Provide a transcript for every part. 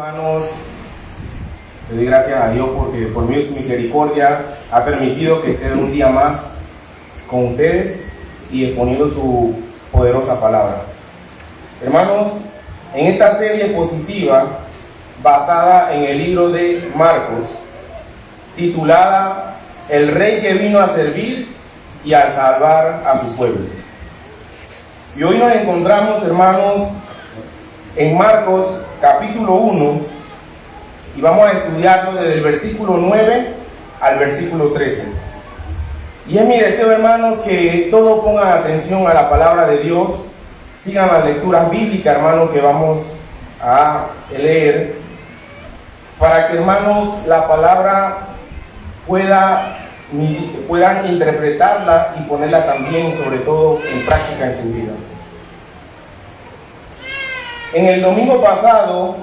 Hermanos, le doy gracias a Dios porque por medio de su misericordia ha permitido que esté un día más con ustedes y exponiendo su poderosa palabra. Hermanos, en esta serie expositiva basada en el libro de Marcos, titulada El Rey que vino a servir y a salvar a su pueblo. Y hoy nos encontramos, hermanos, en Marcos capítulo 1 y vamos a estudiarlo desde el versículo 9 al versículo 13. Y es mi deseo, hermanos, que todos pongan atención a la palabra de Dios, sigan las lecturas bíblicas, hermanos, que vamos a leer, para que, hermanos, la palabra puedan interpretarla y ponerla también, sobre todo, en práctica en su vida. En el domingo pasado,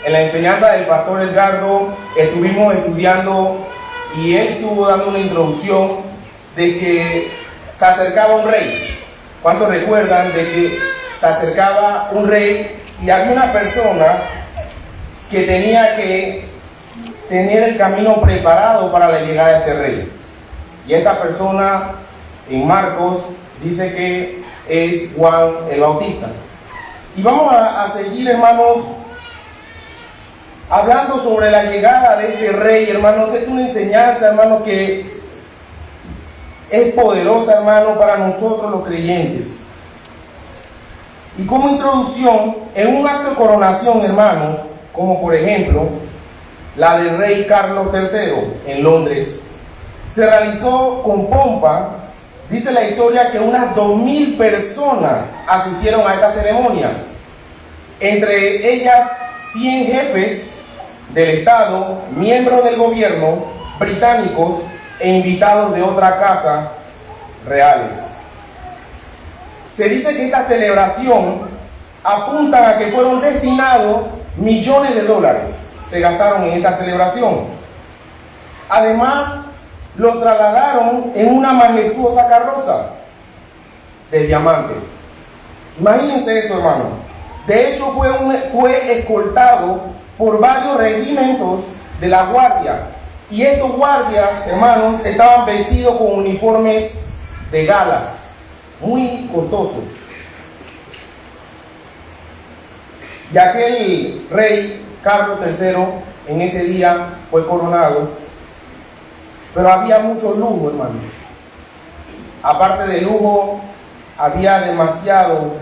en la enseñanza del pastor Edgardo, estuvimos estudiando y él estuvo dando una introducción de que se acercaba un rey. ¿Cuántos recuerdan de que se acercaba un rey y había una persona que tenía que tener el camino preparado para la llegada de este rey? Y esta persona en Marcos dice que es Juan el Bautista. Y vamos a seguir, hermanos, hablando sobre la llegada de este rey, hermanos. Es una enseñanza, hermanos, que es poderosa, hermanos, para nosotros los creyentes. Y como introducción, en un acto de coronación, hermanos, como por ejemplo la del rey Carlos III en Londres, se realizó con pompa. Dice la historia que unas 2,000 personas asistieron a esta ceremonia, entre ellas 100 jefes del Estado, miembros del gobierno británicos e invitados de otra casa reales. Se dice que esta celebración apunta a que fueron destinados millones de dólares, se gastaron en esta celebración. Además, lo trasladaron en una majestuosa carroza de diamante. Imagínense eso, hermano. De hecho, fue escoltado por varios regimientos de la guardia. Y estos guardias, hermanos, estaban vestidos con uniformes de galas, muy costosos. Y aquel rey, Carlos III, en ese día fue coronado. Pero había mucho lujo, hermano. Aparte de lujo, había demasiado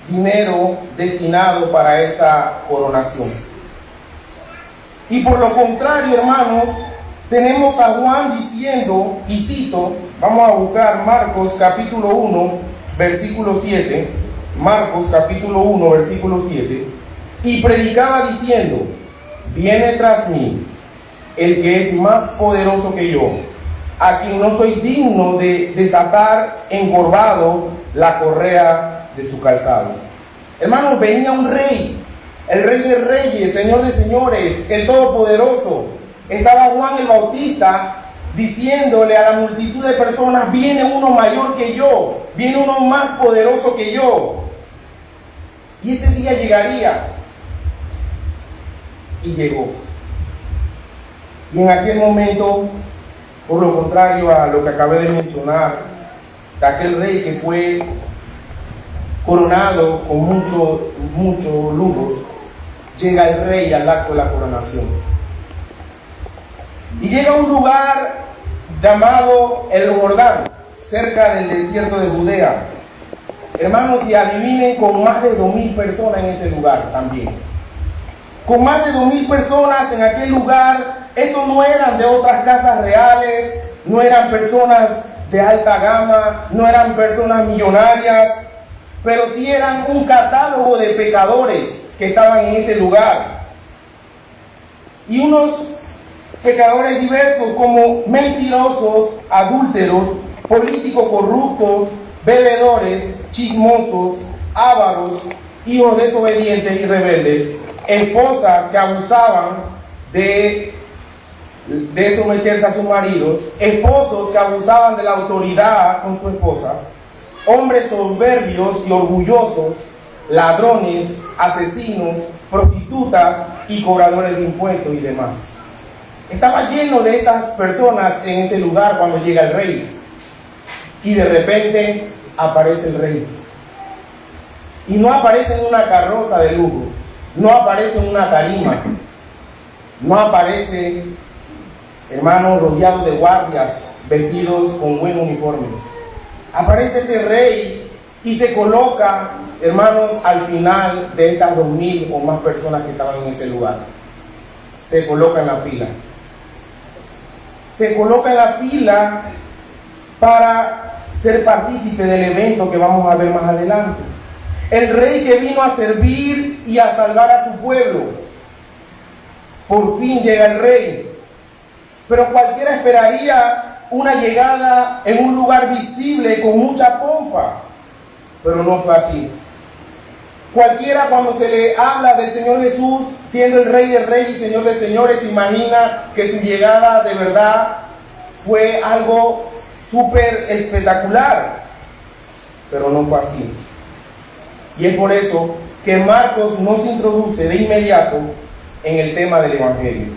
dinero destinado para esa coronación. Y por lo contrario, hermanos, tenemos a Juan diciendo, y cito, vamos a buscar Marcos capítulo 1, versículo 7, Marcos capítulo 1, versículo 7, y predicaba diciendo: viene tras mí el que es más poderoso que yo, a quien no soy digno de desatar encorvado la correa de su calzado. Hermanos, venía un rey, el rey de reyes, señor de señores, el todopoderoso. Estaba Juan el Bautista diciéndole a la multitud de personas: viene uno mayor que yo, viene uno más poderoso que yo. Y ese día llegaría. Y llegó. Y en aquel momento, por lo contrario a lo que acabé de mencionar, de aquel rey que fue coronado con muchos lujos, llega el rey al acto de la coronación. Y llega a un lugar llamado el Jordán, cerca del desierto de Judea. Hermanos, y adivinen, con más de 2,000 personas en ese lugar también. Con más de 2,000 personas en aquel lugar. Estos no eran de otras casas reales, no eran personas de alta gama, no eran personas millonarias, pero sí eran un catálogo de pecadores que estaban en este lugar. Y unos pecadores diversos, como mentirosos, adúlteros, políticos corruptos, bebedores, chismosos, ávaros, hijos desobedientes y rebeldes, esposas que abusaban de someterse a sus maridos, esposos que abusaban de la autoridad con sus esposas, hombres soberbios y orgullosos, ladrones, asesinos, prostitutas y cobradores de impuestos y demás. Estaba lleno de estas personas en este lugar cuando llega el rey. Y de repente aparece el rey. Y no aparece en una carroza de lujo, no aparece en una tarima, no aparece, hermanos, rodeado de guardias, vestidos con buen uniforme. Aparece este rey y se coloca, hermanos, al final de estas 2000 o más personas que estaban en ese lugar. Se coloca en la fila. Se coloca en la fila para ser partícipe del evento que vamos a ver más adelante. El rey que vino a servir y a salvar a su pueblo. Por fin llega el rey. Pero cualquiera esperaría una llegada en un lugar visible con mucha pompa. Pero no fue así. Cualquiera, cuando se le habla del Señor Jesús siendo el Rey de Reyes y Señor de Señores, imagina que su llegada de verdad fue algo súper espectacular. Pero no fue así. Y es por eso que Marcos nos introduce de inmediato en el tema del Evangelio.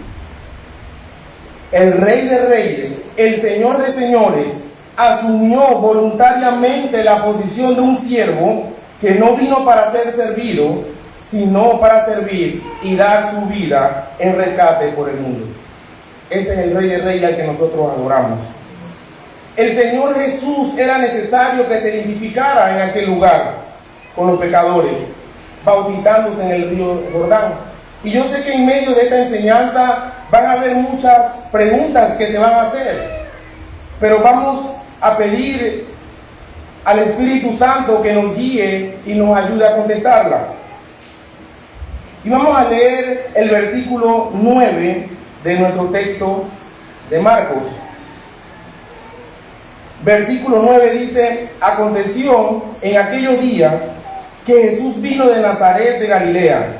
El Rey de Reyes, el Señor de Señores, asumió voluntariamente la posición de un siervo que no vino para ser servido, sino para servir y dar su vida en rescate por el mundo. Ese es el Rey de Reyes al que nosotros adoramos. El Señor Jesús era necesario que se identificara en aquel lugar con los pecadores, bautizándose en el río Jordán. Y yo sé que en medio de esta enseñanza van a haber muchas preguntas que se van a hacer, pero vamos a pedir al Espíritu Santo que nos guíe y nos ayude a contestarla. Y vamos a leer el versículo 9 de nuestro texto de Marcos. Versículo 9 dice: aconteció en aquellos días que Jesús vino de Nazaret de Galilea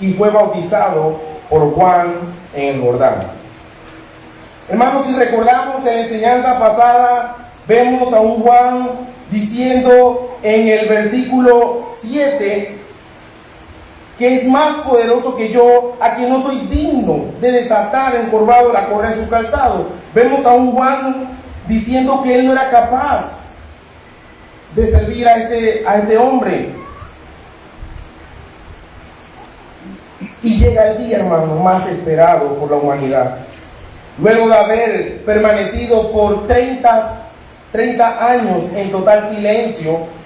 y fue bautizado por Juan en el Jordán. Hermanos, si recordamos en la enseñanza pasada, vemos a un Juan diciendo en el versículo 7 que es más poderoso que yo, a quien no soy digno de desatar encorvado la correa de su calzado. Vemos a un Juan diciendo que él no era capaz de servir a este hombre. Y llega el día, hermano, más esperado por la humanidad. Luego de haber permanecido por 30 años en total silencio,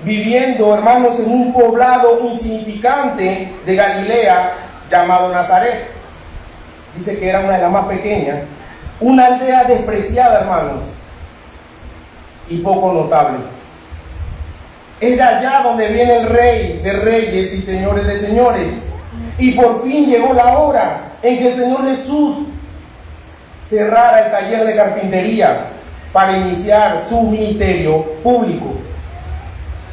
viviendo, hermanos, en un poblado insignificante de Galilea llamado Nazaret. Dice que era una de las más pequeñas, una aldea despreciada, hermanos, y poco notable. Es de allá donde viene el Rey de Reyes y Señores de Señores. Y por fin llegó la hora en que el Señor Jesús cerrara el taller de carpintería para iniciar su ministerio público.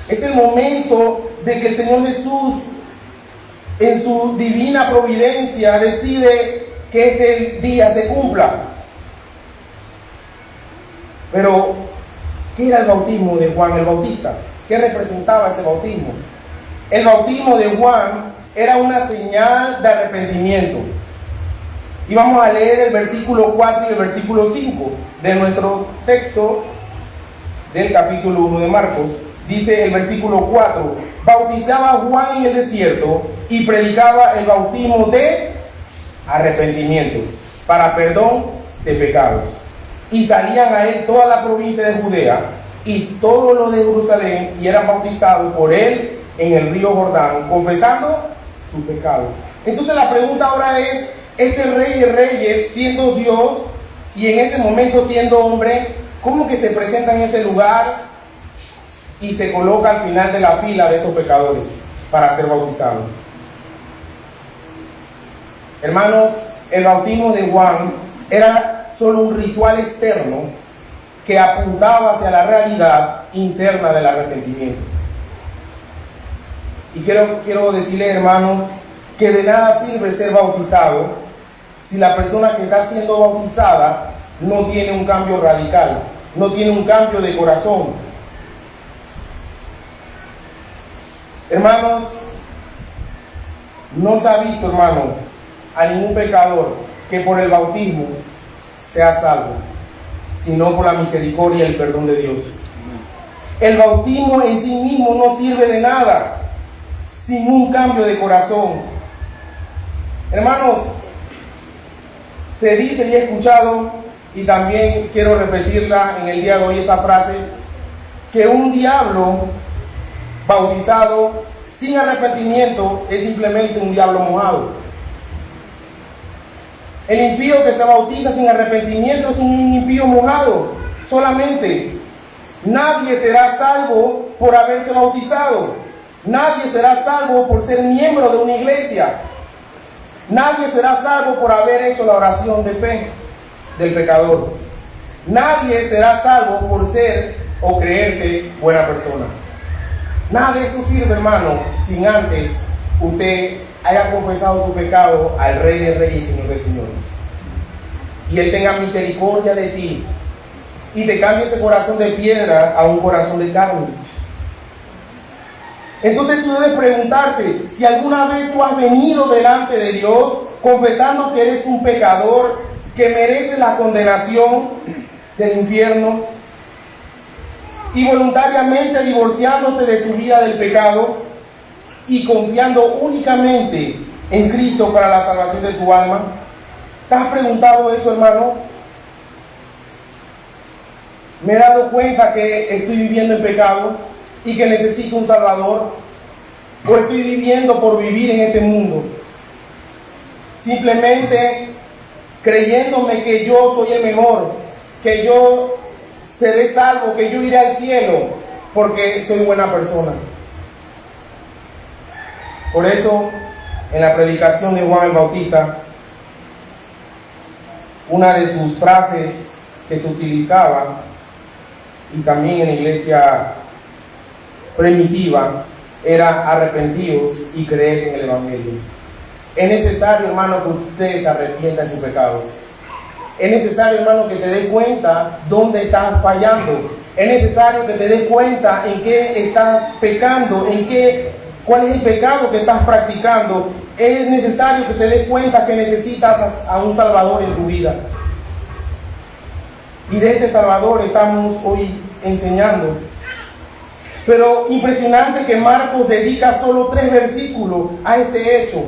Es el momento de que el Señor Jesús, en su divina providencia, decide que este día se cumpla. Pero, ¿qué era el bautismo de Juan el Bautista? ¿Qué representaba ese bautismo? El bautismo de Juan era una señal de arrepentimiento. Y vamos a leer el versículo 4 y el versículo 5 de nuestro texto del capítulo 1 de Marcos. Dice el versículo 4: bautizaba Juan en el desierto y predicaba el bautismo de arrepentimiento para perdón de pecados. Y salían a él toda la provincia de Judea y todos los de Jerusalén, y eran bautizados por él en el río Jordán, confesando sus pecados. Entonces la pregunta ahora es: este Rey de Reyes, siendo Dios y en ese momento siendo hombre, ¿cómo que se presenta en ese lugar y se coloca al final de la fila de estos pecadores para ser bautizados? Hermanos, el bautismo de Juan era solo un ritual externo que apuntaba hacia la realidad interna del arrepentimiento. Y quiero decirles, hermanos, que de nada sirve ser bautizado si la persona que está siendo bautizada no tiene un cambio radical, no tiene un cambio de corazón. Hermanos, no se ha visto, hermano, a ningún pecador que por el bautismo sea salvo, sino por la misericordia y el perdón de Dios. El bautismo en sí mismo no sirve de nada sin un cambio de corazón. Hermanos, se dice y he escuchado, y también quiero repetirla en el día de hoy, esa frase, que un diablo bautizado sin arrepentimiento es simplemente un diablo mojado. El impío que se bautiza sin arrepentimiento es un impío mojado solamente. Nadie será salvo por haberse bautizado. Nadie será salvo por ser miembro de una iglesia. Nadie será salvo por haber hecho la oración de fe del pecador. Nadie será salvo por ser o creerse buena persona. Nada de esto sirve, hermano, sin antes usted haya confesado su pecado al Rey de Reyes y Señor de Señores, y Él tenga misericordia de ti y te cambie ese corazón de piedra a un corazón de carne. Entonces tú debes preguntarte si alguna vez tú has venido delante de Dios confesando que eres un pecador que merece la condenación del infierno, y voluntariamente divorciándote de tu vida del pecado y confiando únicamente en Cristo para la salvación de tu alma. ¿Te has preguntado eso, hermano? ¿Me he dado cuenta que estoy viviendo en pecado y que necesito un Salvador? ¿O estoy viviendo por vivir en este mundo, simplemente creyéndome que yo soy el mejor, que yo seré salvo, que yo iré al cielo porque soy buena persona? Por eso, en la predicación de Juan el Bautista, una de sus frases que se utilizaba, y también en la iglesia primitiva, era: arrepentíos y creed en el Evangelio. Es necesario, hermano, que usted se arrepienta de sus pecados. Es necesario, hermano, que te des cuenta dónde estás fallando. Es necesario que te des cuenta en qué estás pecando, cuál es el pecado que estás practicando. Es necesario que te des cuenta que necesitas a un Salvador en tu vida. Y de este Salvador estamos hoy enseñando. Pero impresionante que Marcos dedica solo 3 versículos a este hecho.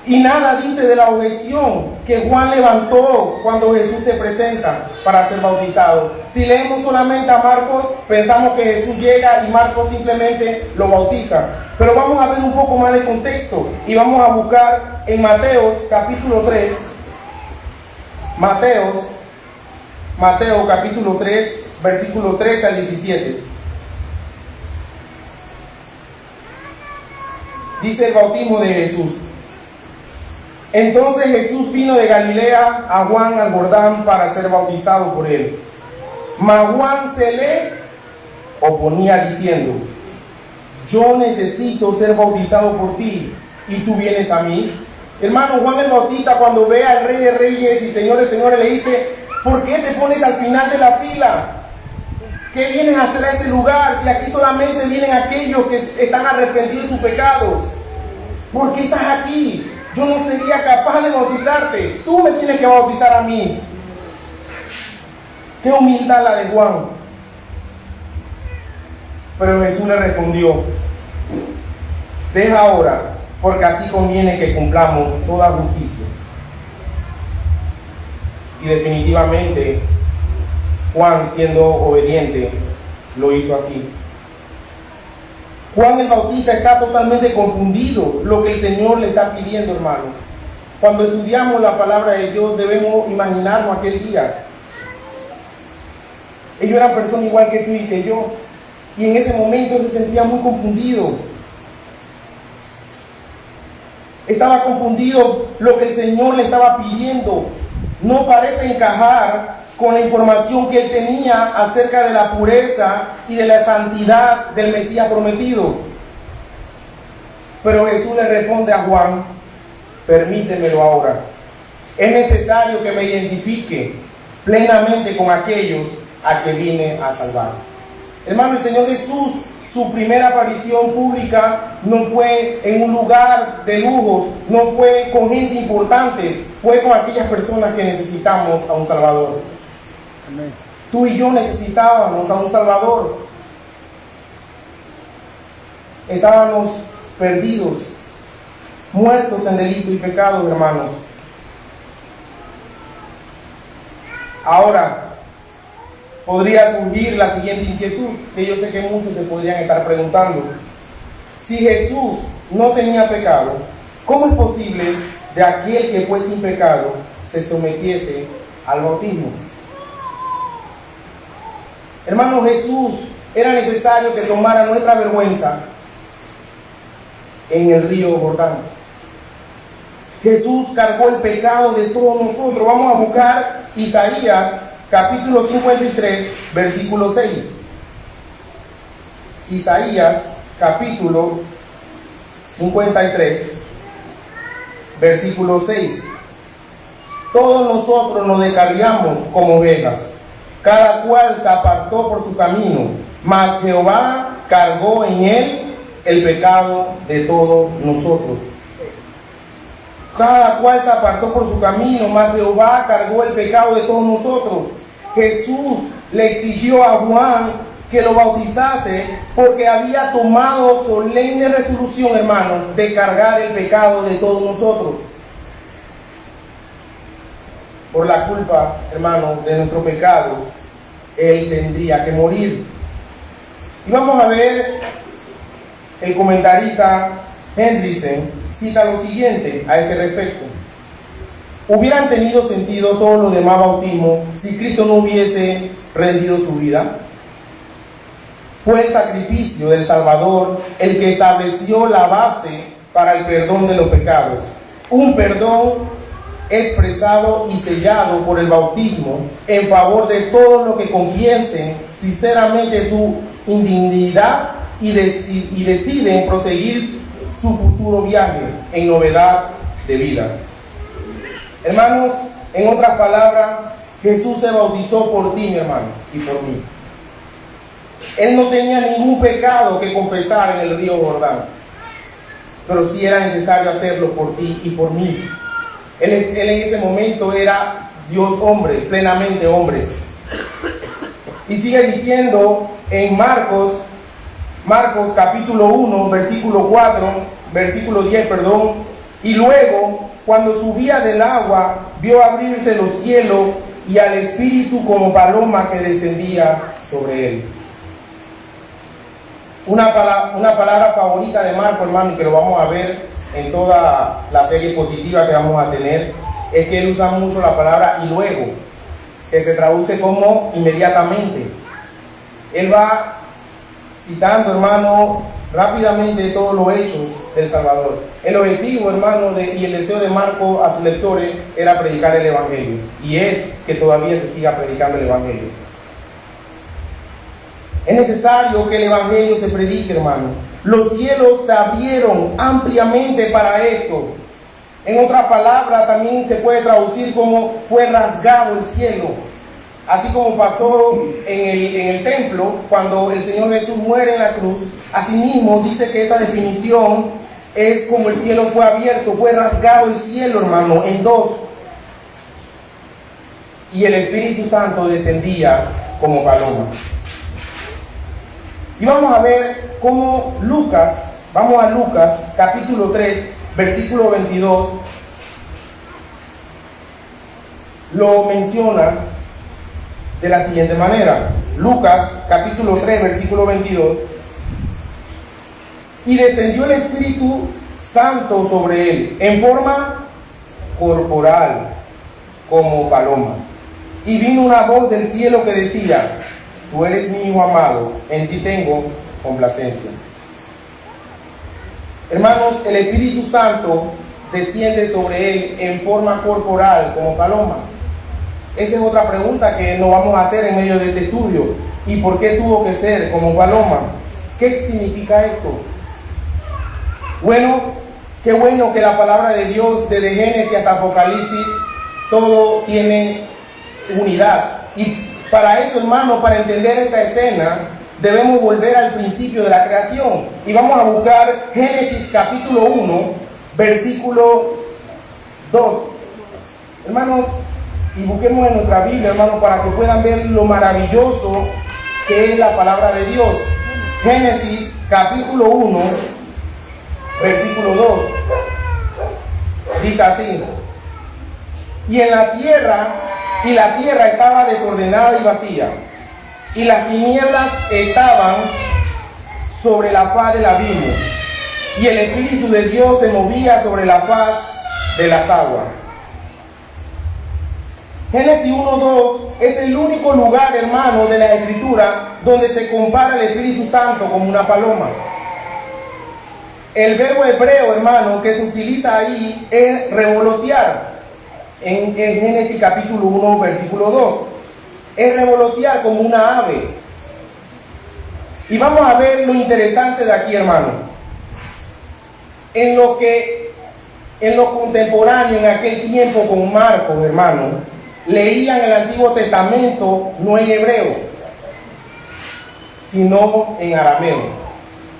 Y nada dice de la objeción que Juan levantó cuando Jesús se presenta para ser bautizado. Si leemos solamente a Marcos, pensamos que Jesús llega y Marcos simplemente lo bautiza. Pero vamos a ver un poco más de contexto y vamos a buscar en Mateos capítulo 3. Mateo capítulo 3, versículo 13 al 17. Dice el bautismo de Jesús. Entonces Jesús vino de Galilea a Juan al Jordán para ser bautizado por él. Mas Juan se le oponía diciendo: yo necesito ser bautizado por ti, y tú vienes a mí. Hermano, Juan el Bautista, cuando ve al Rey de Reyes y Señor de Señores, le dice: ¿por qué te pones al final de la fila? ¿Qué vienes a hacer a este lugar si aquí solamente vienen aquellos que están arrepentidos de sus pecados? ¿Por qué estás aquí? Yo no sería capaz de bautizarte. Tú me tienes que bautizar a mí. Qué humildad la de Juan. Pero Jesús le respondió: deja ahora, porque así conviene que cumplamos toda justicia. Y definitivamente Juan, siendo obediente, lo hizo así. Juan el Bautista está totalmente confundido lo que el Señor le está pidiendo, hermano. Cuando estudiamos la palabra de Dios debemos imaginarnos aquel día. Ellos eran personas igual que tú y que yo, y en ese momento se sentía muy confundido. Estaba confundido lo que el Señor le estaba pidiendo. No parece encajar con la información que él tenía acerca de la pureza y de la santidad del Mesías prometido. Pero Jesús le responde a Juan: permítemelo ahora. Es necesario que me identifique plenamente con aquellos a que vine a salvar. Hermano, el Señor Jesús su primera aparición pública no fue en un lugar de lujos, no fue con gente importante, fue con aquellas personas que necesitamos a un Salvador. Amén. Tú y yo necesitábamos a un Salvador. Estábamos perdidos, muertos en delito y pecado, hermanos. Ahora, podría surgir la siguiente inquietud, que yo sé que muchos se podrían estar preguntando. Si Jesús no tenía pecado, ¿cómo es posible de aquel que fue sin pecado se sometiese al bautismo? Hermano, Jesús era necesario que tomara nuestra vergüenza en el río Jordán. Jesús cargó el pecado de todos nosotros. Vamos a buscar Isaías capítulo 53, versículo 6. Isaías capítulo 53, versículo 6. Todos nosotros nos descarriamos como ovejas, cada cual se apartó por su camino, mas Jehová cargó en él el pecado de todos nosotros. Cada cual se apartó por su camino, mas Jehová cargó el pecado de todos nosotros. Jesús le exigió a Juan que lo bautizase porque había tomado solemne resolución, hermano, de cargar el pecado de todos nosotros. Por la culpa, hermano, de nuestros pecados, Él tendría que morir. Y vamos a ver, el comentarista Hendrickson cita lo siguiente a este respecto. ¿Hubieran tenido sentido todos los demás bautismos si Cristo no hubiese rendido su vida? Fue el sacrificio del Salvador el que estableció la base para el perdón de los pecados. Un perdón expresado y sellado por el bautismo en favor de todos los que confiesen sinceramente su indignidad y deciden proseguir su futuro viaje en novedad de vida. Hermanos, en otras palabras, Jesús se bautizó por ti, mi hermano, y por mí. Él no tenía ningún pecado que confesar en el río Jordán, pero sí era necesario hacerlo por ti y por mí. Él en ese momento era Dios hombre, plenamente hombre. Y sigue diciendo en Marcos capítulo 1, versículo 4, versículo 10, perdón. Y luego, cuando subía del agua, vio abrirse los cielos y al Espíritu como paloma que descendía sobre él. Una palabra favorita de Marco, hermano, y que lo vamos a ver en toda la serie positiva que vamos a tener, es que él usa mucho la palabra y luego, que se traduce como inmediatamente. Él va citando, hermano, rápidamente todos los hechos del Salvador. El objetivo, hermano, y el deseo de Marco a sus lectores era predicar el Evangelio, y es que todavía se siga predicando el Evangelio. Es necesario que el Evangelio se predique, hermano. Los cielos se abrieron ampliamente para esto. En otras palabras, también se puede traducir como fue rasgado el cielo. Así como pasó en el templo, cuando el Señor Jesús muere en la cruz. Asimismo, dice que esa definición es como el cielo fue abierto, fue rasgado el cielo, hermano, en dos. Y el Espíritu Santo descendía como paloma. Y vamos a ver cómo vamos a Lucas capítulo 3, versículo 22, lo menciona de la siguiente manera. Lucas capítulo 3, versículo 22. Y descendió el Espíritu Santo sobre él en forma corporal como paloma. Y vino una voz del cielo que decía: tú eres mi Hijo amado, en ti tengo complacencia. Hermanos, el Espíritu Santo desciende sobre él en forma corporal como paloma. Esa es otra pregunta que nos vamos a hacer en medio de este estudio. ¿Y por qué tuvo que ser como paloma? ¿Qué significa esto? Bueno, qué bueno que la palabra de Dios, desde Génesis hasta Apocalipsis, todo tiene unidad. Y para eso, hermano, para entender esta escena, debemos volver al principio de la creación. Y vamos a buscar Génesis capítulo 1, versículo 2. Hermanos, y busquemos en nuestra Biblia, hermanos, para que puedan ver lo maravilloso que es la palabra de Dios. Génesis capítulo 1, versículo 2. Dice así: y la tierra estaba desordenada y vacía, y las tinieblas estaban sobre la faz del abismo, y el Espíritu de Dios se movía sobre la faz de las aguas. Génesis 1:2 es el único lugar, hermano, de la Escritura donde se compara el Espíritu Santo como una paloma. El verbo hebreo, hermano, que se utiliza ahí es revolotear. En Génesis capítulo 1, versículo 2. Es revolotear como una ave. Y vamos a ver lo interesante de aquí, hermano. En lo contemporáneo, en aquel tiempo con Marcos, hermano, leían el Antiguo Testamento no en hebreo, sino en arameo.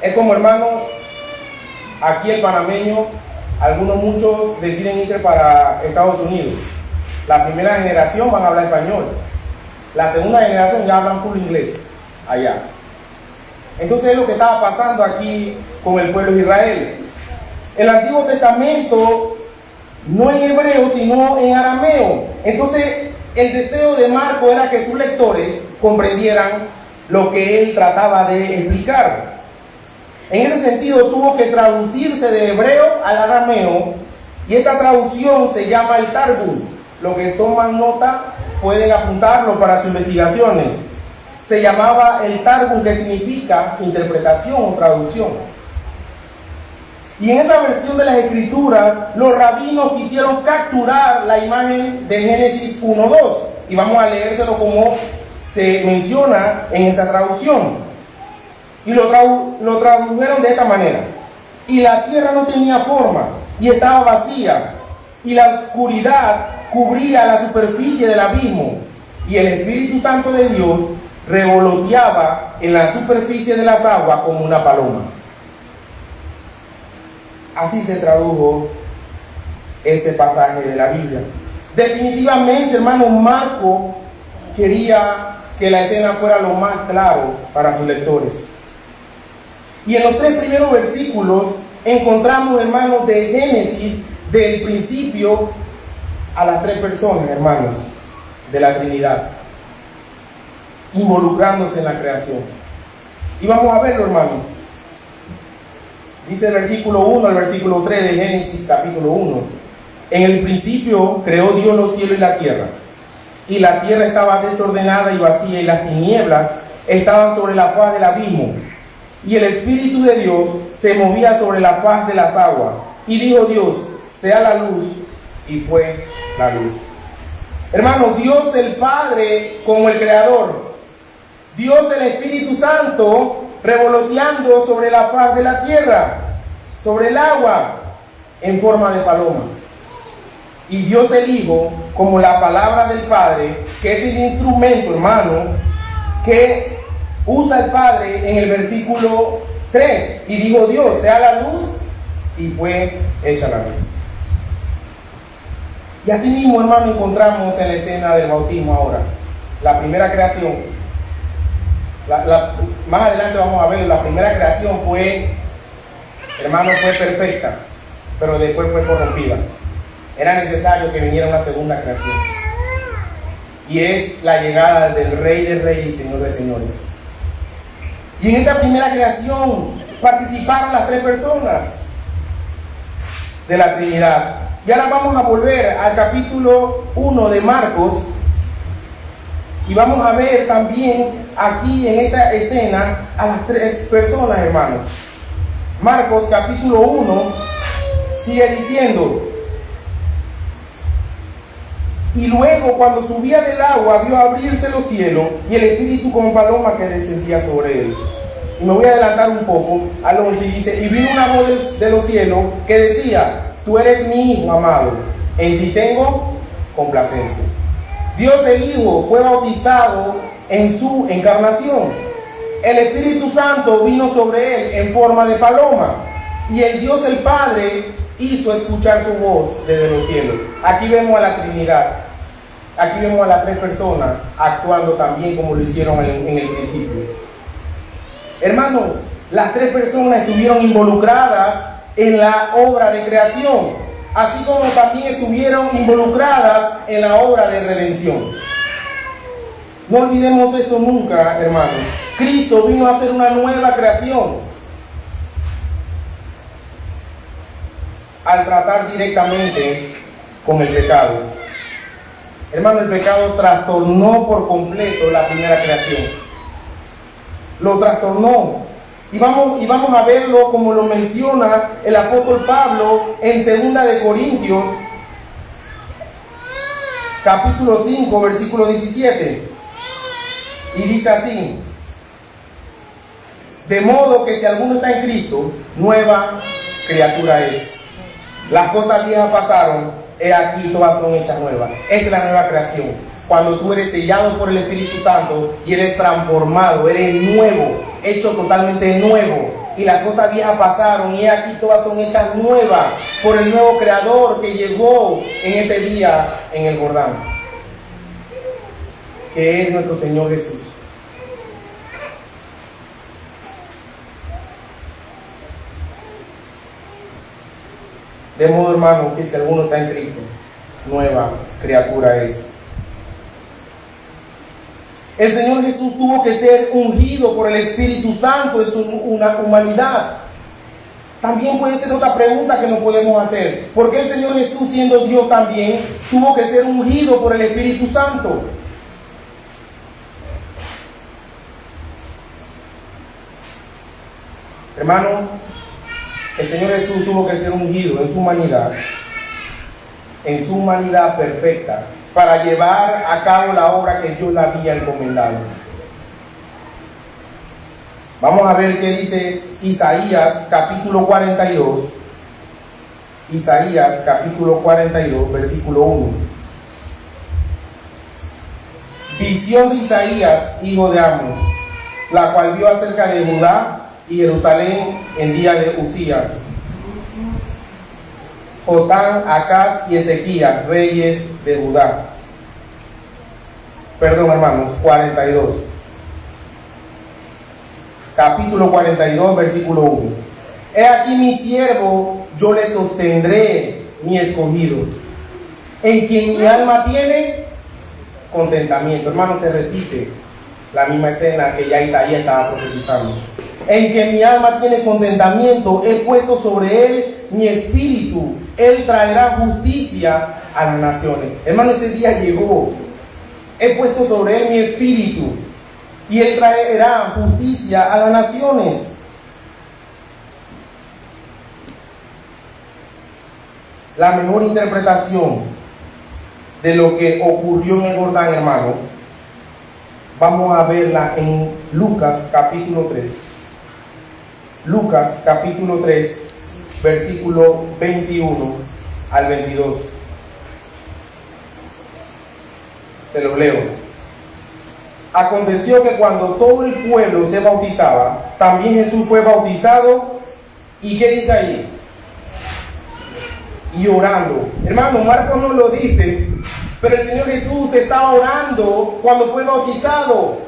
Es como, hermanos, aquí el panameño, muchos deciden irse para Estados Unidos. La primera generación van a hablar español. La segunda generación ya hablan full inglés allá. Entonces es lo que estaba pasando aquí con el pueblo de Israel. El Antiguo Testamento no en hebreo, sino en arameo. Entonces el deseo de Marco era que sus lectores comprendieran lo que él trataba de explicar. En ese sentido tuvo que traducirse de hebreo al arameo, y esta traducción se llama el Targum. Los que toman nota pueden apuntarlo para sus investigaciones. Se llamaba el Targum, que significa interpretación o traducción. Y en esa versión de las Escrituras, los rabinos quisieron capturar la imagen de Génesis 1:2, y vamos a leérselo como se menciona en esa traducción. Y lo tradujeron de esta manera: y la tierra no tenía forma, y estaba vacía, y la oscuridad cubría la superficie del abismo, y el Espíritu Santo de Dios revoloteaba en la superficie de las aguas como una paloma. Así se tradujo ese pasaje de la Biblia. Definitivamente, hermano, Marco quería que la escena fuera lo más claro para sus lectores. Y en los 3 primeros versículos encontramos, hermanos, de Génesis, del principio a las 3 personas, hermanos, de la Trinidad, involucrándose en la creación. Y vamos a verlo, hermano. Dice el versículo 1 al versículo 3 de Génesis capítulo 1: en el principio creó Dios los cielos y la tierra estaba desordenada y vacía, y las tinieblas estaban sobre la faz del abismo, y el Espíritu de Dios se movía sobre la faz de las aguas. Y dijo Dios: sea la luz, y fue la luz. Hermano, Dios el Padre como el Creador, Dios el Espíritu Santo revoloteando sobre la faz de la tierra, sobre el agua, en forma de paloma. Y Dios el Hijo como la palabra del Padre, que es el instrumento, hermano, que usa el Padre en el versículo 3. Y dijo Dios: sea la luz, y fue hecha la luz. Y así mismo, hermano, encontramos en la escena del bautismo ahora, la primera creación. Más adelante vamos a ver, la primera creación fue, hermano, fue perfecta, pero después fue corrompida. Era necesario que viniera una segunda creación, y es la llegada del Rey de Reyes y Señor de Señores. Y en esta primera creación participaron las 3 personas de la Trinidad. Y ahora vamos a volver al capítulo 1 de Marcos, y vamos a ver también aquí en esta escena a las 3 personas, hermanos. Marcos capítulo 1 sigue diciendo: y luego, cuando subía del agua, vio abrirse los cielos, y el Espíritu como paloma que descendía sobre él. Y me voy a adelantar un poco al 11, y dice: y vino una voz de los cielos que decía: tú eres mi Hijo amado, en ti tengo complacencia. Dios el Hijo fue bautizado en su encarnación. el Espíritu Santo vino sobre él en forma de paloma, y el Dios el Padre hizo escuchar su voz desde los cielos. Aquí vemos a la Trinidad, aquí vemos a las tres personas actuando también como lo hicieron en el principio. Hermanos, las tres personas estuvieron involucradas en la obra de creación, así como también estuvieron involucradas en la obra de redención. No olvidemos esto nunca, hermanos. Cristo vino a hacer una nueva creación al tratar directamente con el pecado. Hermano, el pecado trastornó por completo la primera creación. Lo trastornó. Y vamos a verlo como lo menciona el apóstol Pablo en 2 de Corintios, capítulo 5, versículo 17. Y dice así: de modo que si alguno está en Cristo, nueva criatura es. Las cosas viejas pasaron, he aquí todas son hechas nuevas. Esa es la nueva creación. Cuando tú eres sellado por el Espíritu Santo y eres transformado, eres nuevo, hecho totalmente nuevo. Y las cosas viejas pasaron y he aquí todas son hechas nuevas por el nuevo Creador que llegó en ese día en el Jordán, que es nuestro Señor Jesús. De modo, hermano, que si alguno está en Cristo, nueva criatura es. El Señor Jesús tuvo que ser ungido por el Espíritu Santo en su humanidad. También puede ser otra pregunta que nos podemos hacer: ¿por qué el Señor Jesús, siendo Dios también, tuvo que ser ungido por el Espíritu Santo? Hermano, el Señor Jesús tuvo que ser ungido en su humanidad perfecta, para llevar a cabo la obra que Dios le había encomendado. Vamos a ver qué dice Isaías capítulo 42. Isaías capítulo 42, versículo 1. Visión de Isaías, hijo de Amós, la cual vio acerca de Judá y Jerusalén en día de Usías, Jotam, Acaz y Ezequías, reyes de Judá. Perdón, hermanos, 42. Capítulo 42, versículo 1. He aquí mi siervo, yo le sostendré, mi escogido, en quien mi alma tiene contentamiento. Hermanos, se repite la misma escena que ya Isaías estaba profetizando. En que mi alma tiene contentamiento, he puesto sobre él mi espíritu, él traerá justicia a las naciones. Hermano, ese día llegó. He puesto sobre él mi espíritu y él traerá justicia a las naciones. La mejor interpretación de lo que ocurrió en el Jordán, hermanos, vamos a verla en Lucas capítulo 3. Lucas capítulo 3, versículo 21 al 22. Se los leo. Aconteció que cuando todo el pueblo se bautizaba, también Jesús fue bautizado. ¿Y qué dice ahí? Y orando. Hermano, Marcos no lo dice, pero el Señor Jesús estaba orando cuando fue bautizado.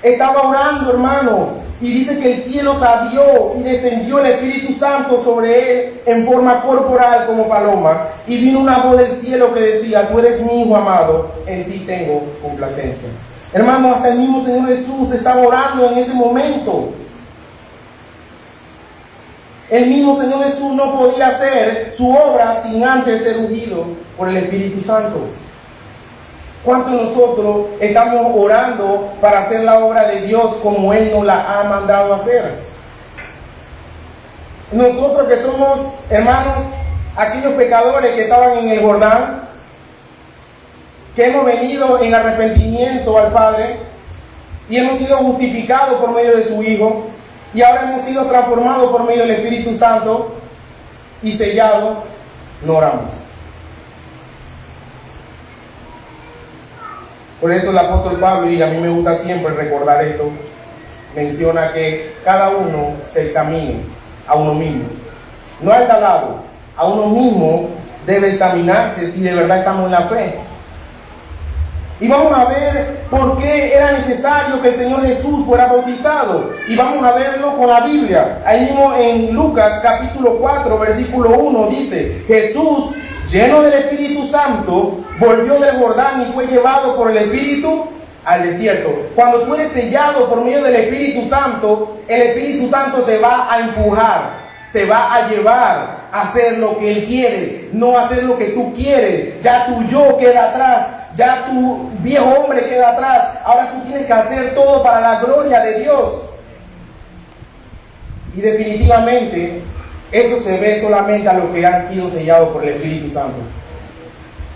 Estaba orando, hermano. Y dice que el cielo se abrió y descendió el Espíritu Santo sobre él en forma corporal como paloma. Y vino una voz del cielo que decía: tú eres mi Hijo amado, en ti tengo complacencia. Hermano, hasta el mismo Señor Jesús estaba orando en ese momento. El mismo Señor Jesús no podía hacer su obra sin antes ser ungido por el Espíritu Santo. ¿Cuántos de nosotros estamos orando para hacer la obra de Dios como Él nos la ha mandado a hacer? Nosotros que somos, hermanos, aquellos pecadores que estaban en el Jordán, que hemos venido en arrepentimiento al Padre y hemos sido justificados por medio de su Hijo, y ahora hemos sido transformados por medio del Espíritu Santo y sellados, no oramos. Por eso el apóstol Pablo, y a mí me gusta siempre recordar esto, menciona que cada uno se examine a uno mismo. No al de al lado, a uno mismo debe examinarse si de verdad estamos en la fe. Y vamos a ver por qué era necesario que el Señor Jesús fuera bautizado. Y vamos a verlo con la Biblia. Ahí mismo en Lucas capítulo 4, versículo 1 dice: Jesús, lleno del Espíritu Santo, volvió del Jordán y fue llevado por el Espíritu al desierto. Cuando tú eres sellado por medio del Espíritu Santo, el Espíritu Santo te va a empujar, te va a llevar a hacer lo que Él quiere, no hacer lo que tú quieres. Ya tu yo queda atrás, ya tu viejo hombre queda atrás. Ahora tú tienes que hacer todo para la gloria de Dios. Y definitivamente eso se ve solamente a los que han sido sellados por el Espíritu Santo.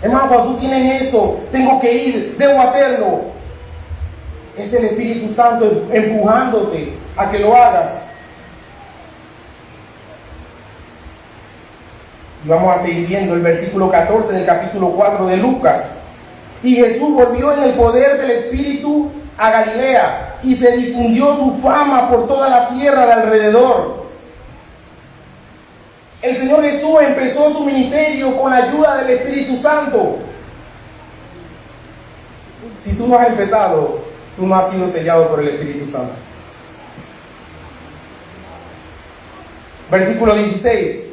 Hermano, cuando tú tienes eso, tengo que ir, debo hacerlo. Es el Espíritu Santo empujándote a que lo hagas. Y vamos a seguir viendo el versículo 14 del capítulo 4 de Lucas. Y Jesús volvió en el poder del Espíritu a Galilea, y se difundió su fama por toda la tierra de alrededor. El Señor Jesús empezó su ministerio con la ayuda del Espíritu Santo. Si tú no has empezado, tú no has sido sellado por el Espíritu Santo. Versículo 16.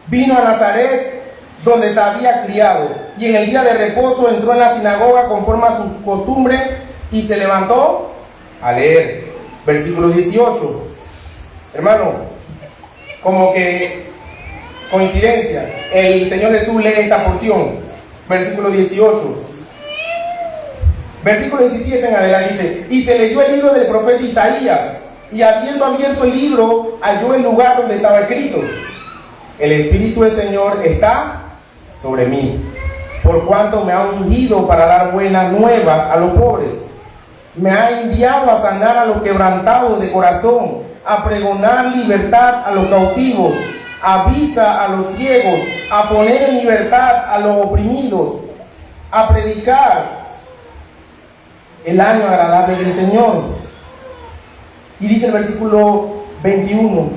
Vino a Nazaret, donde se había criado, y en el día de reposo entró en la sinagoga conforme a su costumbre y se levantó a leer. Versículo 18. Hermano, como que coincidencia, el Señor Jesús lee esta porción. Versículo 18. Versículo 17 en adelante dice: y se leyó el libro del profeta Isaías, y habiendo abierto el libro, halló el lugar donde estaba escrito: el Espíritu del Señor está sobre mí, por cuanto me ha ungido para dar buenas nuevas a los pobres. Me ha enviado a sanar a los quebrantados de corazón, a pregonar libertad a los cautivos, a vista a los ciegos, a poner en libertad a los oprimidos, a predicar el año agradable del Señor. Y dice el versículo 21: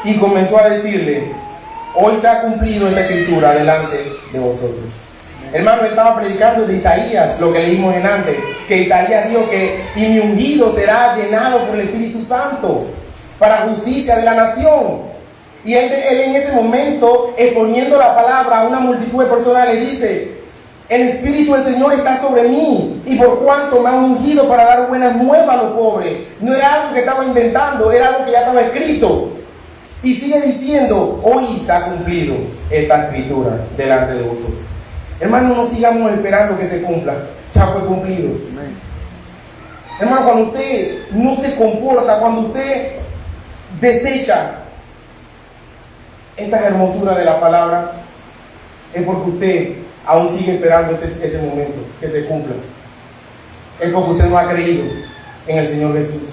y comenzó a decirle: hoy se ha cumplido esta escritura delante de vosotros. Hermano, estaba predicando de Isaías, lo que leímos en antes, que Isaías dijo que y mi ungido será llenado por el Espíritu Santo para justicia de la nación. Y él en ese momento, exponiendo la palabra a una multitud de personas, le dice: el Espíritu del Señor está sobre mí, y por cuanto me ha ungido para dar buenas nuevas a los pobres. No era algo que estaba inventando, era algo que ya estaba escrito. Y sigue diciendo: hoy se ha cumplido esta escritura delante de vosotros. Hermano, no sigamos esperando que se cumpla. Ya fue cumplido. Amén. Hermano, cuando usted no se comporta, cuando usted desecha estas hermosuras de la palabra, es porque usted aún sigue esperando ese momento que se cumpla. Es porque usted no ha creído en el Señor Jesús.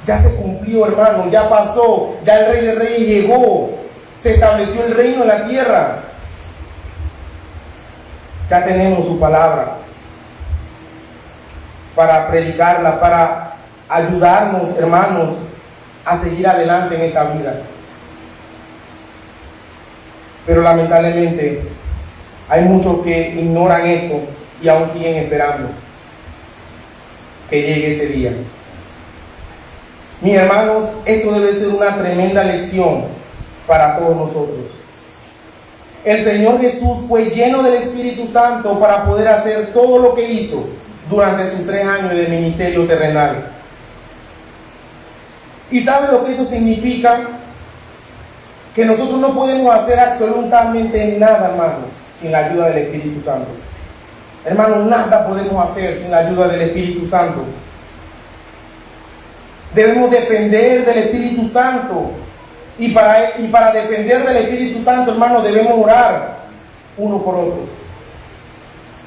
Ya se cumplió, hermano, ya pasó, ya el Rey de Reyes llegó, se estableció el reino en la tierra. Ya tenemos su palabra para predicarla, para ayudarnos, hermanos, a seguir adelante en esta vida. Pero lamentablemente hay muchos que ignoran esto y aún siguen esperando que llegue ese día. Mis hermanos, esto debe ser una tremenda lección para todos nosotros. El Señor Jesús fue lleno del Espíritu Santo para poder hacer todo lo que hizo durante sus 3 años de ministerio terrenal. ¿Y sabe lo que eso significa? Que nosotros no podemos hacer absolutamente nada, hermano, sin la ayuda del Espíritu Santo. Hermano, nada podemos hacer sin la ayuda del Espíritu Santo. Debemos depender del Espíritu Santo. Y para depender del Espíritu Santo, hermano, debemos orar uno por otros.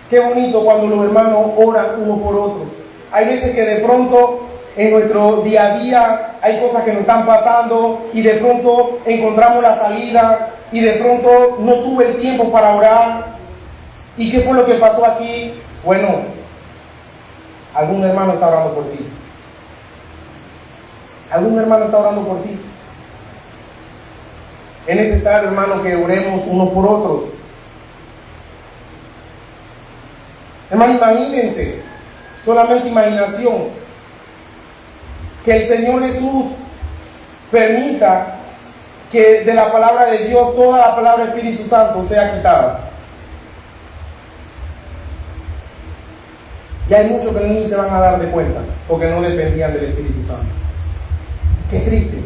Qué bonito cuando los hermanos oran uno por otros. Hay veces que de pronto en nuestro día a día hay cosas que nos están pasando y de pronto encontramos la salida y de pronto no tuve el tiempo para orar. ¿Y qué fue lo que pasó aquí? Bueno, algún hermano está orando por ti. ¿Algún hermano está orando por ti? Es necesario, hermano, que oremos unos por otros. Hermano, imagínense, solamente imaginación, que el Señor Jesús permita que de la palabra de Dios toda la palabra del Espíritu Santo sea quitada. Y hay muchos que ni se van a dar de cuenta porque no dependían del Espíritu Santo. Qué triste.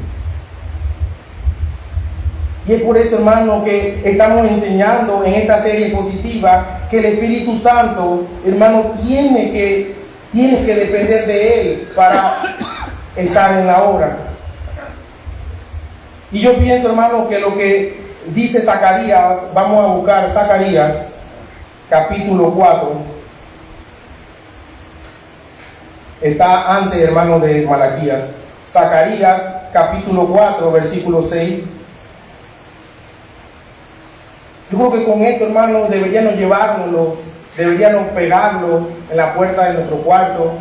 Y es por eso, hermano, que estamos enseñando en esta serie positiva que el Espíritu Santo, hermano, tiene que depender de Él para estar en la obra. Y yo pienso, hermano, que lo que dice Zacarías, vamos a buscar Zacarías, capítulo 4. Está antes, hermano, de Malaquías. Zacarías, capítulo 4, versículo 6. Yo creo que con esto, hermano, deberíamos llevárnoslos, deberíamos pegarlo en la puerta de nuestro cuarto,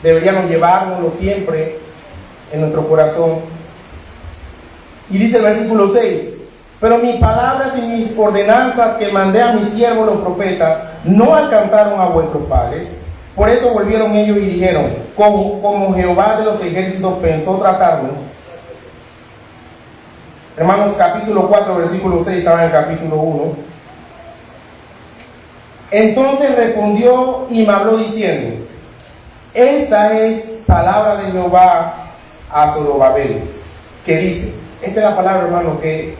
deberíamos llevárnoslo siempre en nuestro corazón. Y dice el versículo 6: pero mis palabras y mis ordenanzas que mandé a mis siervos los profetas no alcanzaron a vuestros padres. Por eso volvieron ellos y dijeron: como Jehová de los ejércitos pensó tratarnos. Hermanos, capítulo 4, versículo 6, estaba en el capítulo 1. Entonces respondió y me habló diciendo: esta es palabra de Jehová a Zorobabel, que dice, esta es la palabra, hermano, que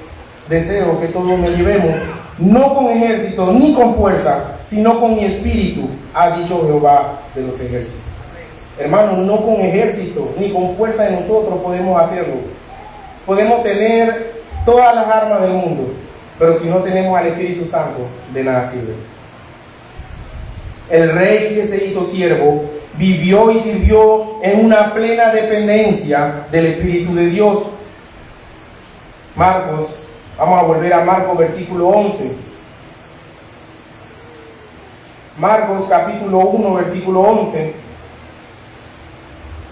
deseo que todos nos llevemos, no con ejército ni con fuerza, sino con mi espíritu, ha dicho Jehová de los ejércitos. Hermano, no con ejército ni con fuerza de nosotros podemos hacerlo. Podemos tener todas las armas del mundo, pero si no tenemos al Espíritu Santo, de nada sirve. El rey que se hizo siervo vivió y sirvió en una plena dependencia del Espíritu de Dios. Marcos, vamos a volver a Marcos, versículo 11. Marcos capítulo 1, versículo 11.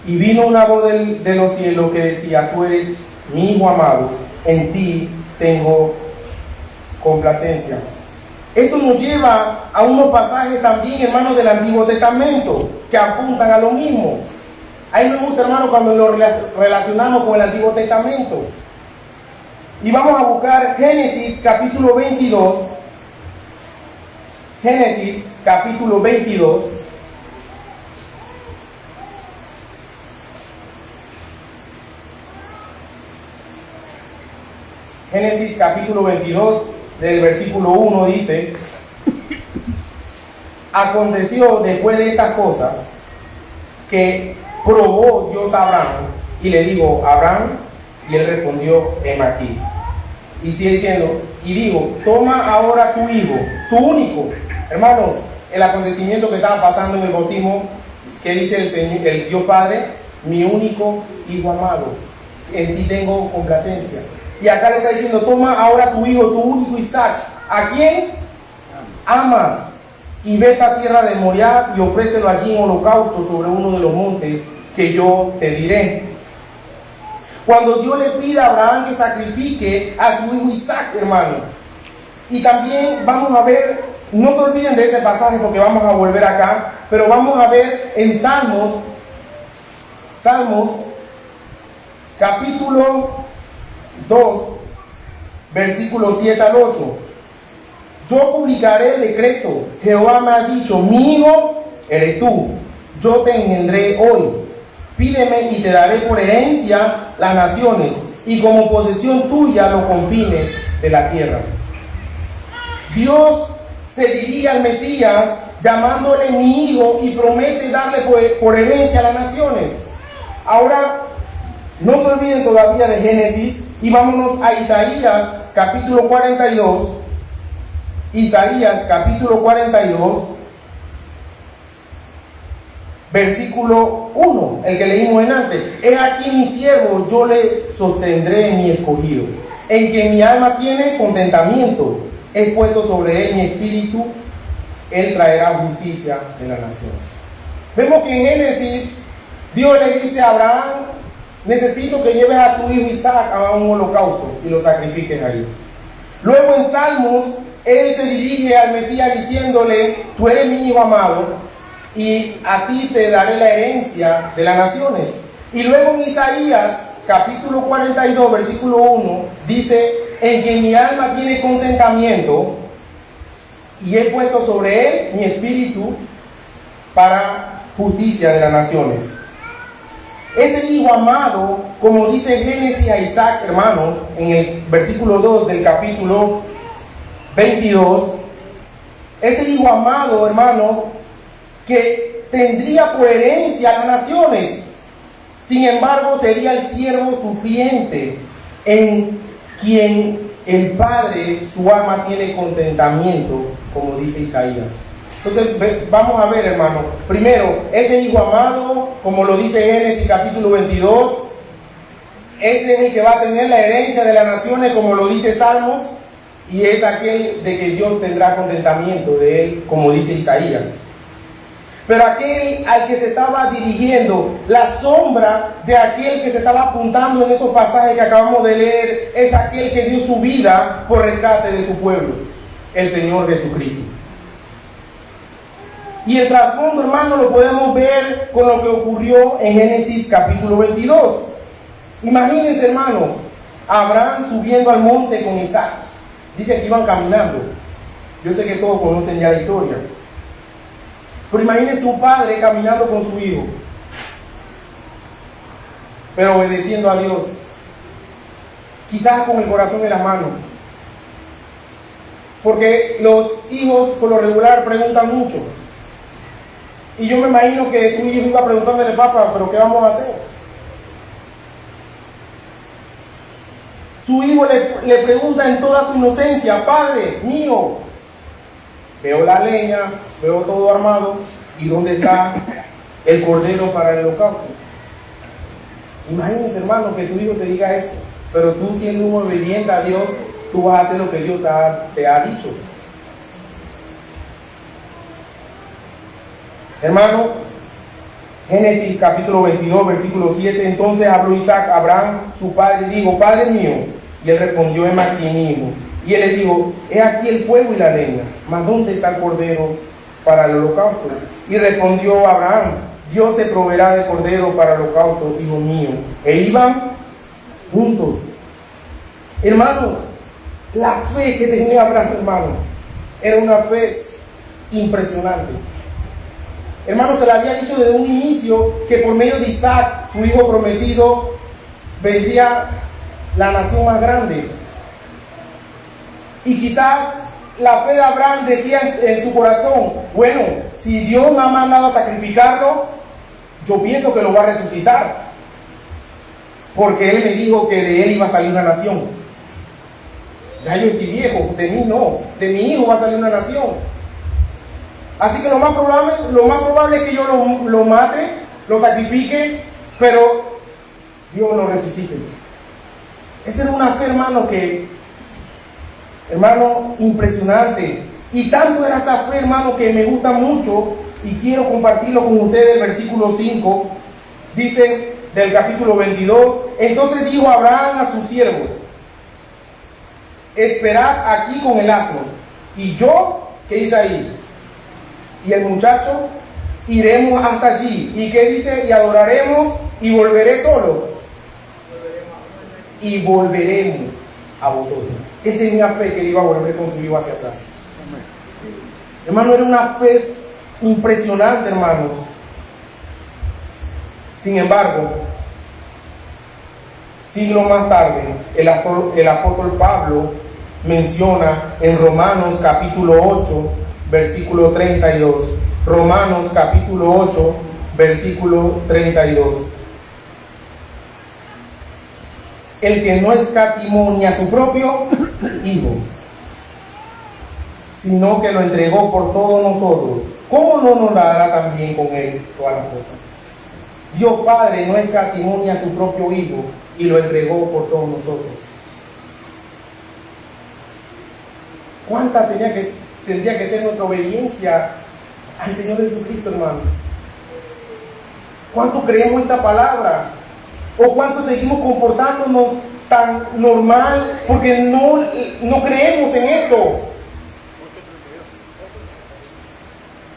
Y vino una voz de los cielos que decía: tú eres mi hijo amado, en ti tengo complacencia. Esto nos lleva a unos pasajes también, hermanos, del Antiguo Testamento, que apuntan a lo mismo. A mí me gusta, hermano, cuando lo relacionamos con el Antiguo Testamento. Y vamos a buscar Génesis capítulo 22. Génesis capítulo 22. Génesis capítulo 22, del versículo 1 dice: aconteció después de estas cosas que probó Dios a Abraham y le dijo: Abraham, y él respondió: heme aquí. Y sigue diciendo, y dijo: toma ahora tu hijo, tu único. Hermanos, el acontecimiento que estaba pasando en el bautismo, que dice el Señor, el Dios Padre: mi único hijo amado, en ti tengo complacencia. Y acá le está diciendo: toma ahora tu hijo, tu único Isaac, ¿a quién amas? Y vete a tierra de Moriah y ofrécelo allí en holocausto sobre uno de los montes que yo te diré. Cuando Dios le pide a Abraham que sacrifique a su hijo Isaac, hermano. Y también vamos a ver, no se olviden de ese pasaje porque vamos a volver acá, pero vamos a ver en Salmos capítulo 2, versículos 7 al 8. Yo publicaré el decreto. Jehová me ha dicho: mi hijo eres tú, yo te engendré hoy. Pídeme y te daré por herencia las naciones, y como posesión tuya los confines de la tierra. Dios se dirige al Mesías llamándole mi hijo y promete darle por herencia a las naciones. Ahora, no se olviden todavía de Génesis y vámonos a Isaías capítulo 42. Isaías capítulo 42, versículo 1, el que leímos en antes. He aquí mi siervo, yo le sostendré mi escogido, en quien mi alma tiene contentamiento. He puesto sobre él mi espíritu, él traerá justicia en la nación. Vemos que en Génesis Dios le dice a Abraham necesito que lleves a tu hijo Isaac a un holocausto y lo sacrifiques ahí. Luego en Salmos, él se dirige al Mesías diciéndole, tú eres mi hijo amado y a ti te daré la herencia de las naciones. Y luego en Isaías, capítulo 42, versículo 1, dice, en que mi alma tiene contentamiento y he puesto sobre él mi espíritu para justicia de las naciones. Ese hijo amado, como dice Génesis a Isaac, hermanos, en el versículo 2 del capítulo 22, ese hijo amado, hermano, que tendría por herencia a las naciones, sin embargo sería el siervo sufriente en quien el Padre, su alma tiene contentamiento, como dice Isaías. Entonces vamos a ver, hermano, primero, ese hijo amado, como lo dice Génesis capítulo 22, ese es el que va a tener la herencia de las naciones, como lo dice Salmos, y es aquel de que Dios tendrá contentamiento de él, como dice Isaías. Pero aquel al que se estaba dirigiendo, la sombra de aquel que se estaba apuntando en esos pasajes que acabamos de leer, es aquel que dio su vida por rescate de su pueblo, el Señor Jesucristo. Y el trasfondo, hermano, lo podemos ver con lo que ocurrió en Génesis capítulo 22. Imagínense, hermano, Abraham subiendo al monte con Isaac. Dice que iban caminando. Yo sé que todos conocen ya la historia. Pero imagínense un padre caminando con su hijo, pero obedeciendo a Dios. Quizás con el corazón en la mano. Porque los hijos por lo regular preguntan mucho. Y yo me imagino que su hijo iba preguntándole, papá, ¿pero qué vamos a hacer? Su hijo le pregunta en toda su inocencia, padre mío, veo la leña, veo todo armado, ¿y dónde está el cordero para el holocausto? Imagínense, hermano, que tu hijo te diga eso, pero tú siendo un obediente a Dios, tú vas a hacer lo que Dios te ha dicho. Hermano, Génesis capítulo 22, versículo 7, entonces habló Isaac a Abraham, su padre, y dijo, padre mío, y él respondió, heme aquí mi hijo. Y él le dijo, he aquí el fuego y la leña, mas ¿dónde está el cordero para el holocausto? Y respondió Abraham, Dios se proveerá de cordero para el holocausto, hijo mío. E iban juntos. Hermanos, la fe que tenía Abraham, hermano, era una fe impresionante. Hermano, se le había dicho desde un inicio que por medio de Isaac, su hijo prometido, vendría la nación más grande. Y quizás la fe de Abraham decía en su corazón, bueno, si Dios me ha mandado a sacrificarlo, yo pienso que lo va a resucitar. Porque Él me dijo que de Él iba a salir una nación. Ya yo estoy viejo, de mí no, de mi hijo va a salir una nación. Así que lo más probable es que yo lo mate, lo sacrifique, pero Dios lo resucite. Esa era una fe, hermano, impresionante. Y tanto era esa fe, hermano, que me gusta mucho y quiero compartirlo con ustedes. El versículo 5 dice del capítulo 22, entonces dijo Abraham a sus siervos, esperad aquí con el asno, y yo, ¿qué dice ahí? Y el muchacho, iremos hasta allí. ¿Y qué dice? Y adoraremos y volveré solo. Y volveremos a vosotros. Él tenía fe que iba a volver con su hijo hacia atrás. Hermano, era una fe impresionante, hermanos. Sin embargo, siglos más tarde, el apóstol Pablo menciona en Romanos capítulo 8, versículo 32. Romanos capítulo 8, versículo 32. El que no escatimó ni a su propio hijo, sino que lo entregó por todos nosotros, ¿cómo no nos dará también con él todas las cosas? Dios Padre no escatimó ni a su propio hijo y lo entregó por todos nosotros. ¿Cuánta tendría que ser nuestra obediencia al Señor Jesucristo, hermano? ¿Cuánto creemos esta palabra? ¿O cuántos seguimos comportándonos tan normal porque no creemos en esto?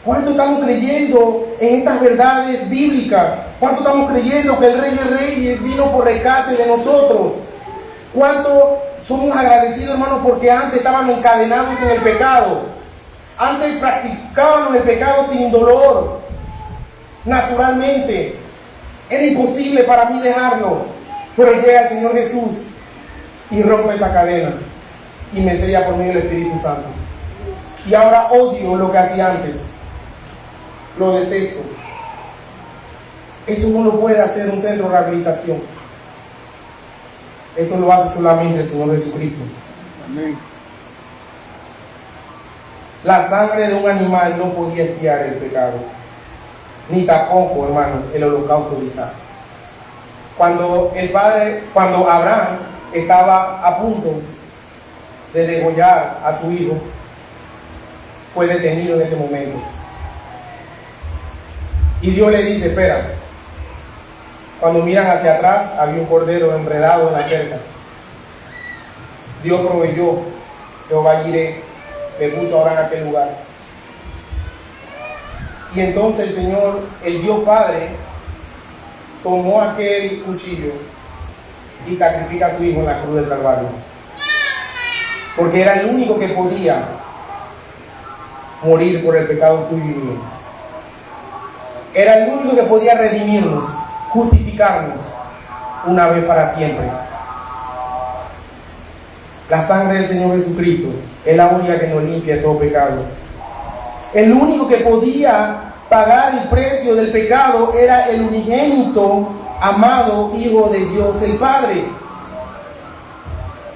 ¿Cuánto estamos creyendo en estas verdades bíblicas? ¿Cuánto estamos creyendo que el Rey de Reyes vino por rescate de nosotros? ¿Cuánto somos agradecidos, hermanos, porque antes estábamos encadenados en el pecado? Antes practicábamos el pecado sin dolor, naturalmente. Era imposible para mí dejarlo. Pero llega el Señor Jesús y rompe esas cadenas y me sella por medio del Espíritu Santo. Y ahora odio lo que hacía antes. Lo detesto. Eso no lo puede hacer un centro de rehabilitación. Eso lo hace solamente el Señor Jesucristo. Amén. La sangre de un animal no podía expiar el pecado, ni tampoco, hermano, el holocausto de Isaac. Cuando Abraham estaba a punto de degollar a su hijo, fue detenido en ese momento. Y Dios le dice: espera. Cuando miran hacia atrás, había un cordero enredado en la cerca. Dios proveyó. Jehová Jireh le puso ahora en aquel lugar. Y entonces el Señor, el Dios Padre, tomó aquel cuchillo y sacrifica a su hijo en la cruz del Calvario. Porque era el único que podía morir por el pecado tuyo y mío. Era el único que podía redimirnos, justificarnos una vez para siempre. La sangre del Señor Jesucristo es la única que nos limpia de todo pecado. El único que podía pagar el precio del pecado era el unigénito, amado Hijo de Dios el Padre.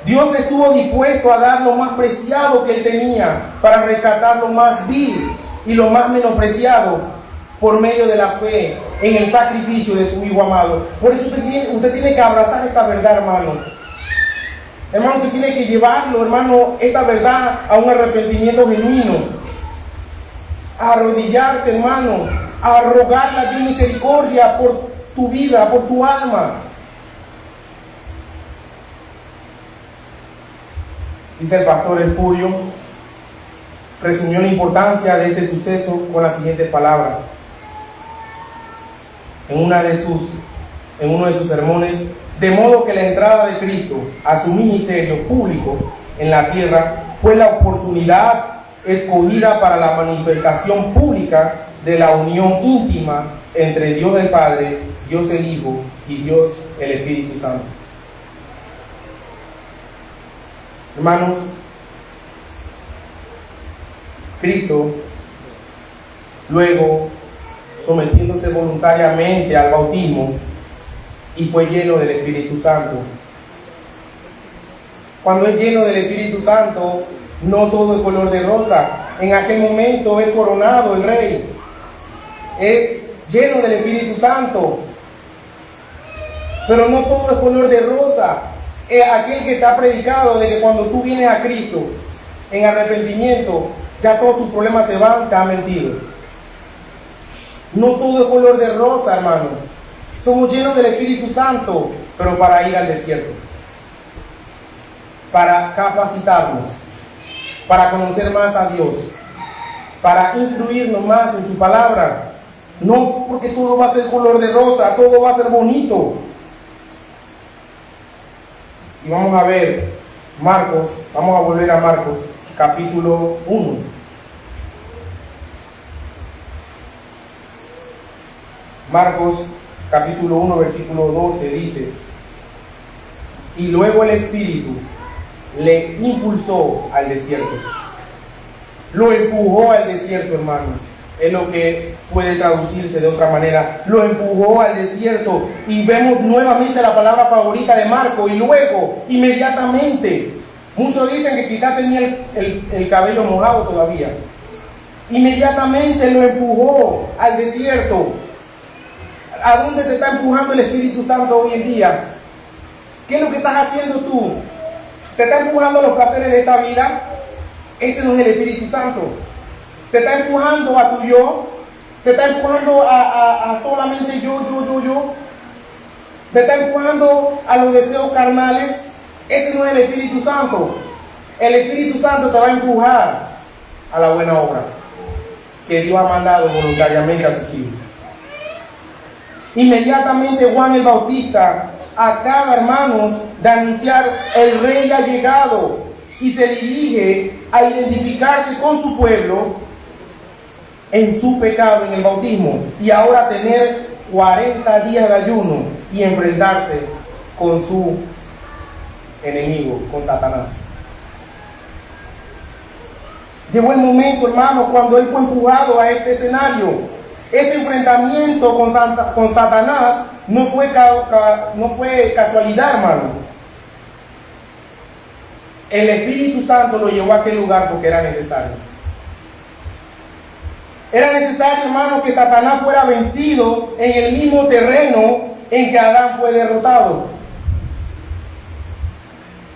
Dios estuvo dispuesto a dar lo más preciado que Él tenía para rescatar lo más vil y lo más menospreciado por medio de la fe en el sacrificio de su Hijo amado. Por eso usted tiene que abrazar esta verdad, hermano. Hermano, usted tiene que llevarlo, hermano, esta verdad a un arrepentimiento genuino. A arrodillarte, hermano, a rogarle a Dios misericordia por tu vida, por tu alma. Dice el pastor Espurio, resumió la importancia de este suceso con las siguientes palabras. En uno de sus sermones: de modo que la entrada de Cristo a su ministerio público en la tierra fue la oportunidad escogida para la manifestación pública de la unión íntima entre Dios el Padre, Dios el Hijo y Dios el Espíritu Santo. Hermanos, Cristo, luego sometiéndose voluntariamente al bautismo, y fue lleno del Espíritu Santo. Cuando es lleno del Espíritu Santo, no todo es color de rosa. En aquel momento es coronado el rey. Es lleno del Espíritu Santo. Pero no todo es color de rosa. Es aquel que está predicado de que cuando tú vienes a Cristo en arrepentimiento, ya todos tus problemas se van, te ha mentido. No todo es color de rosa, hermano. Somos llenos del Espíritu Santo, pero para ir al desierto, para capacitarnos, para conocer más a Dios, para instruirnos más en su palabra. No porque todo va a ser color de rosa, todo va a ser bonito. Y vamos a ver Marcos, vamos a volver a Marcos, capítulo 1. Marcos capítulo 1, versículo 12 dice: y luego el Espíritu le impulsó al desierto. Lo empujó al desierto, hermanos. Es lo que puede traducirse de otra manera. Lo empujó al desierto. Y vemos nuevamente la palabra favorita de Marco: y luego, inmediatamente. Muchos dicen que quizás tenía el cabello mojado todavía. Inmediatamente lo empujó al desierto. ¿A dónde te está empujando el Espíritu Santo hoy en día? ¿Qué es lo que estás haciendo tú? ¿Te está empujando a los placeres de esta vida? Ese no es el Espíritu Santo. ¿Te está empujando a tu yo? ¿Te está empujando a solamente yo? te está empujando a los deseos carnales, ese no es el Espíritu Santo. El Espíritu Santo te va a empujar a la buena obra que Dios ha mandado voluntariamente a sus hijos. Inmediatamente Juan el Bautista acaba, hermanos, de anunciar el rey ha llegado y se dirige a identificarse con su pueblo en su pecado en el bautismo y ahora tener 40 días de ayuno y enfrentarse con su enemigo, con Satanás. Llegó el momento, hermano, cuando él fue empujado a este escenario. Ese enfrentamiento con Satanás no fue casualidad, hermano. El Espíritu Santo lo llevó a aquel lugar porque era necesario. Era necesario, hermano, que Satanás fuera vencido en el mismo terreno en que Adán fue derrotado.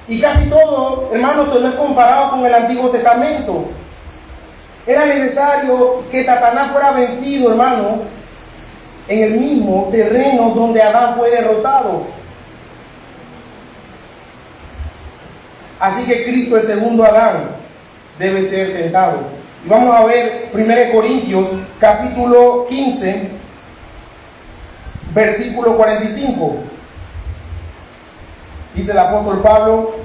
Y casi todo, hermano, se lo he comparado con el Antiguo Testamento. Era necesario que Satanás fuera vencido, hermano, en el mismo terreno donde Adán fue derrotado. Así que Cristo, el segundo Adán, debe ser tentado. Y vamos a ver 1 Corintios, capítulo 15, versículo 45. Dice el apóstol Pablo: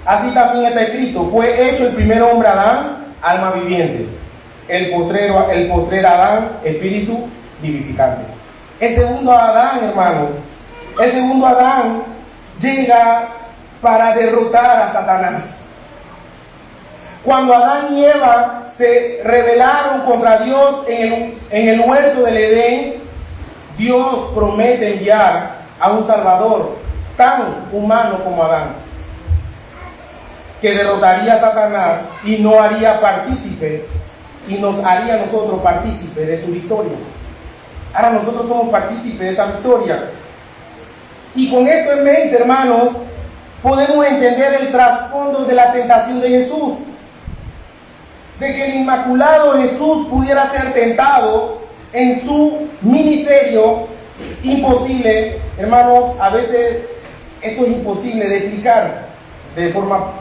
así también está escrito, fue hecho el primer hombre Adán, alma viviente, el postrer Adán, espíritu vivificante. El segundo Adán, hermanos, el segundo Adán llega para derrotar a Satanás. Cuando Adán y Eva se rebelaron contra Dios en el huerto del Edén, Dios promete enviar a un Salvador tan humano como Adán, que derrotaría a Satanás y no haría partícipe, y nos haría a nosotros partícipe de su victoria. Ahora nosotros somos partícipes de esa victoria. Y con esto en mente, hermanos, podemos entender el trasfondo de la tentación de Jesús. De que el Inmaculado Jesús pudiera ser tentado en su ministerio, imposible, hermanos, a veces esto es imposible de explicar de forma,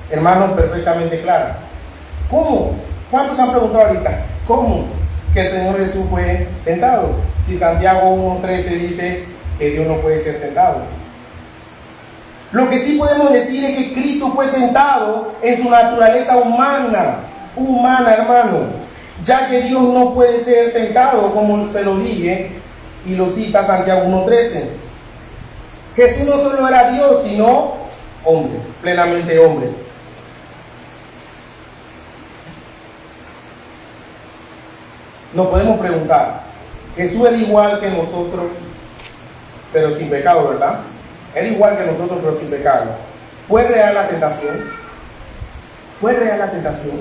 hermanos, perfectamente clara. ¿Cómo? ¿Cuántos han preguntado ahorita? ¿Cómo que el Señor Jesús fue tentado? Si Santiago 1:13 dice que Dios no puede ser tentado. Lo que sí podemos decir es que Cristo fue tentado en su naturaleza humana, hermano, ya que Dios no puede ser tentado, como se lo dije, y lo cita Santiago 1:13. Jesús no solo era Dios, sino hombre, plenamente hombre. Nos podemos preguntar, Jesús era igual que nosotros, pero sin pecado, ¿verdad? Era igual que nosotros, pero sin pecado. ¿Fue real la tentación? ¿Fue real la tentación?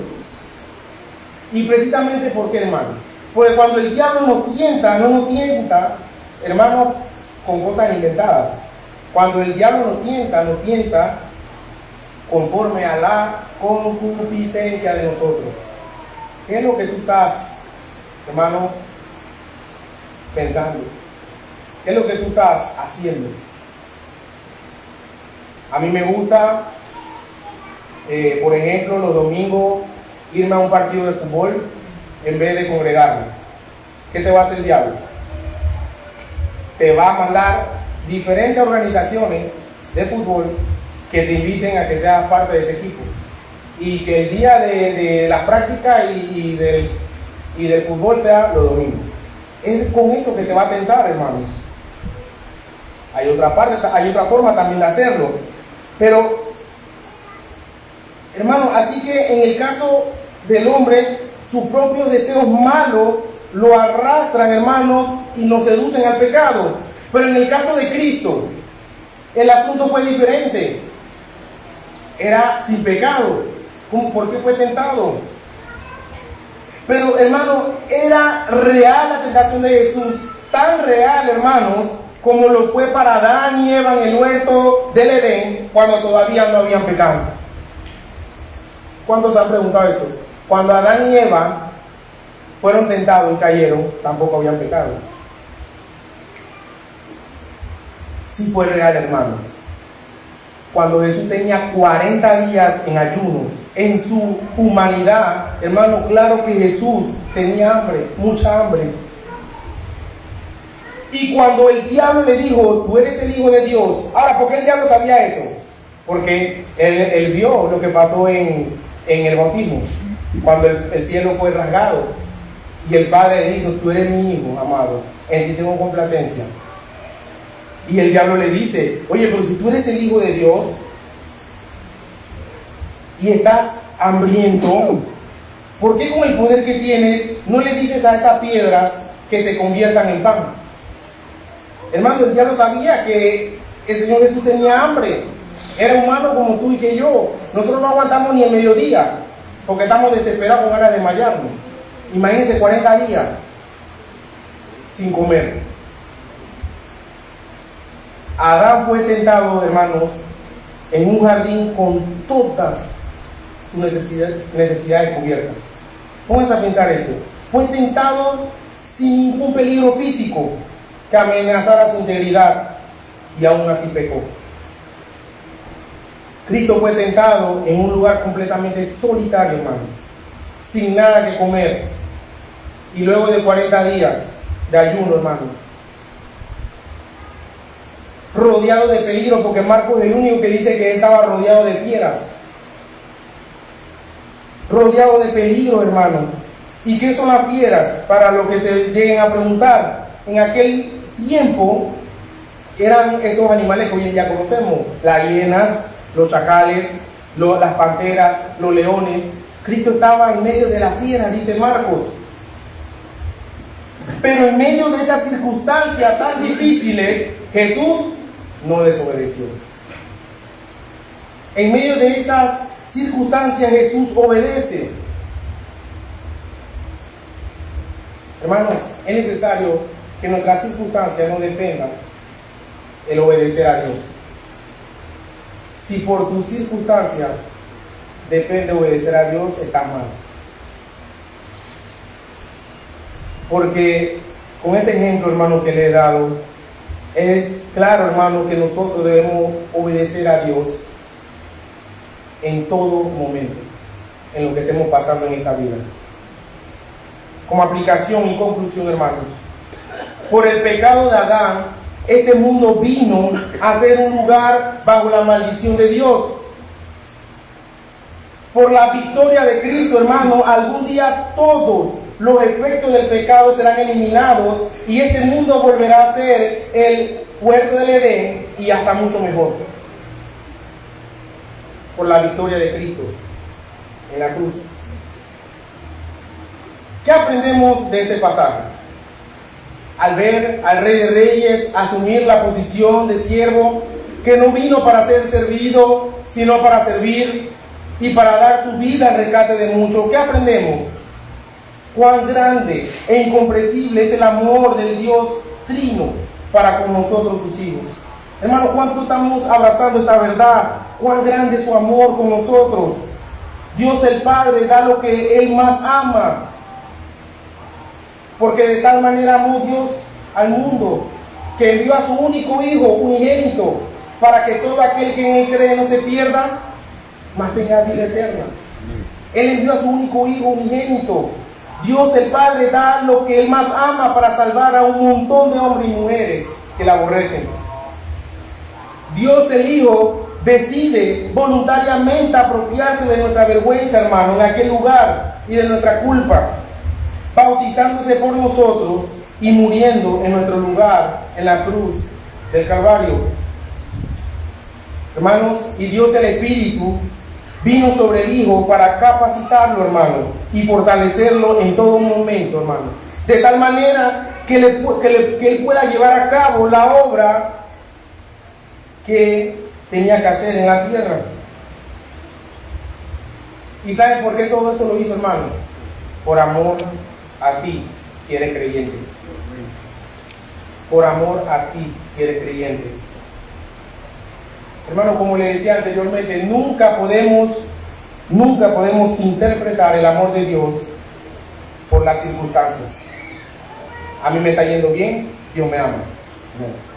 Y precisamente, ¿por qué, hermano? Porque cuando el diablo nos tienta, no nos tienta, hermano, con cosas inventadas. Cuando el diablo nos tienta conforme a la concupiscencia de nosotros. ¿Qué es lo que tú estás, hermano, pensando? ¿Qué es lo que tú estás haciendo? A mí me gusta, por ejemplo, los domingos irme a un partido de fútbol en vez de congregarme. ¿Qué te va a hacer el diablo? Te va a mandar diferentes organizaciones de fútbol que te inviten a que seas parte de ese equipo. Y que el día de la práctica y del fútbol sea los domingos. Es con eso que te va a tentar, hermanos. Hay otra forma también de hacerlo. Pero, hermano, así que en el caso del hombre, sus propios deseos malos lo arrastran, hermanos, y nos seducen al pecado. Pero en el caso de Cristo, el asunto fue diferente. Era sin pecado. ¿Por qué fue tentado? Pero, hermano, era real la tentación de Jesús. Tan real, hermanos, como lo fue para Adán y Eva en el huerto del Edén, cuando todavía no habían pecado. ¿Cuántos han preguntado eso? Cuando Adán y Eva fueron tentados y cayeron, tampoco habían pecado. sí fue real, hermano. Cuando Jesús tenía 40 días en ayuno, en su humanidad, hermano, claro que Jesús tenía hambre, mucha hambre. Y cuando el diablo le dijo, tú eres el Hijo de Dios. Ahora, ¿por qué el diablo sabía eso? Porque él vio lo que pasó en el bautismo, cuando el cielo fue rasgado. Y el Padre le dijo, tú eres mi Hijo, amado, en ti tengo complacencia. Y el diablo le dice, oye, pero si tú eres el Hijo de Dios y estás hambriento, ¿por qué con el poder que tienes no le dices a esas piedras que se conviertan en pan? Hermano, el diablo sabía que el Señor Jesús tenía hambre. Era humano como tú y que yo. Nosotros no aguantamos ni el mediodía porque estamos desesperados con ganas de desmayarnos. Imagínense 40 días sin comer. Adán fue tentado, hermanos, en un jardín con todas sus necesidades cubiertas. Pónganse a pensar eso. Fue tentado sin ningún peligro físico que amenazara su integridad y aún así pecó. Cristo fue tentado en un lugar completamente solitario, hermano, sin nada que comer, y luego de 40 días de ayuno, hermano, rodeado de peligro, porque Marcos es el único que dice que él estaba rodeado de fieras, rodeado de peligro, hermano. ¿Y qué son las fieras? Para lo que se lleguen a preguntar, en aquel tiempo eran estos animales que hoy en día conocemos, las hienas, los chacales, las panteras, los leones. Cristo estaba en medio de las fieras, dice Marcos. Pero en medio de esas circunstancias tan difíciles, Jesús no desobedeció. En medio de esas circunstancias, Jesús obedece. Hermanos, es necesario que nuestras circunstancias no dependan el obedecer a Dios. Si por tus circunstancias depende obedecer a Dios, está mal. Porque con este ejemplo, hermano, que le he dado, es claro, hermano, que nosotros debemos obedecer a Dios en todo momento, en lo que estemos pasando en esta vida. Como aplicación y conclusión, hermanos, por el pecado de Adán, este mundo vino a ser un lugar bajo la maldición de Dios. Por la victoria de Cristo, hermano, algún día todos los efectos del pecado serán eliminados y este mundo volverá a ser el huerto del Edén y hasta mucho mejor. Por la victoria de Cristo en la cruz. ¿Qué aprendemos de este pasaje? Al ver al Rey de Reyes asumir la posición de siervo, que no vino para ser servido, sino para servir y para dar su vida al rescate de muchos. ¿Qué aprendemos? Cuán grande e incomprensible es el amor del Dios Trino para con nosotros, sus hijos. Hermanos, ¿cuánto estamos abrazando esta verdad? Cuán grande es su amor con nosotros. Dios el Padre da lo que Él más ama, porque de tal manera amó Dios al mundo, que envió a su único Hijo unigénito, para que todo aquel que en Él cree no se pierda, mas tenga vida eterna. Él envió a su único Hijo unigénito. Dios el Padre da lo que Él más ama para salvar a un montón de hombres y mujeres que la aborrecen. Dios el Hijo decide voluntariamente apropiarse de nuestra vergüenza, hermano, en aquel lugar, y de nuestra culpa, bautizándose por nosotros y muriendo en nuestro lugar en la cruz del Calvario. Hermanos, y Dios el Espíritu vino sobre el Hijo para capacitarlo, hermano, y fortalecerlo en todo momento, hermano, de tal manera que Él pueda llevar a cabo la obra que tenía que hacer en la tierra. ¿Y sabes por qué todo eso lo hizo, hermano? Por amor a ti, si eres creyente. Por amor a ti, si eres creyente. Hermano, como le decía anteriormente, nunca podemos interpretar el amor de Dios por las circunstancias. A mí me está yendo bien, Dios me ama. No.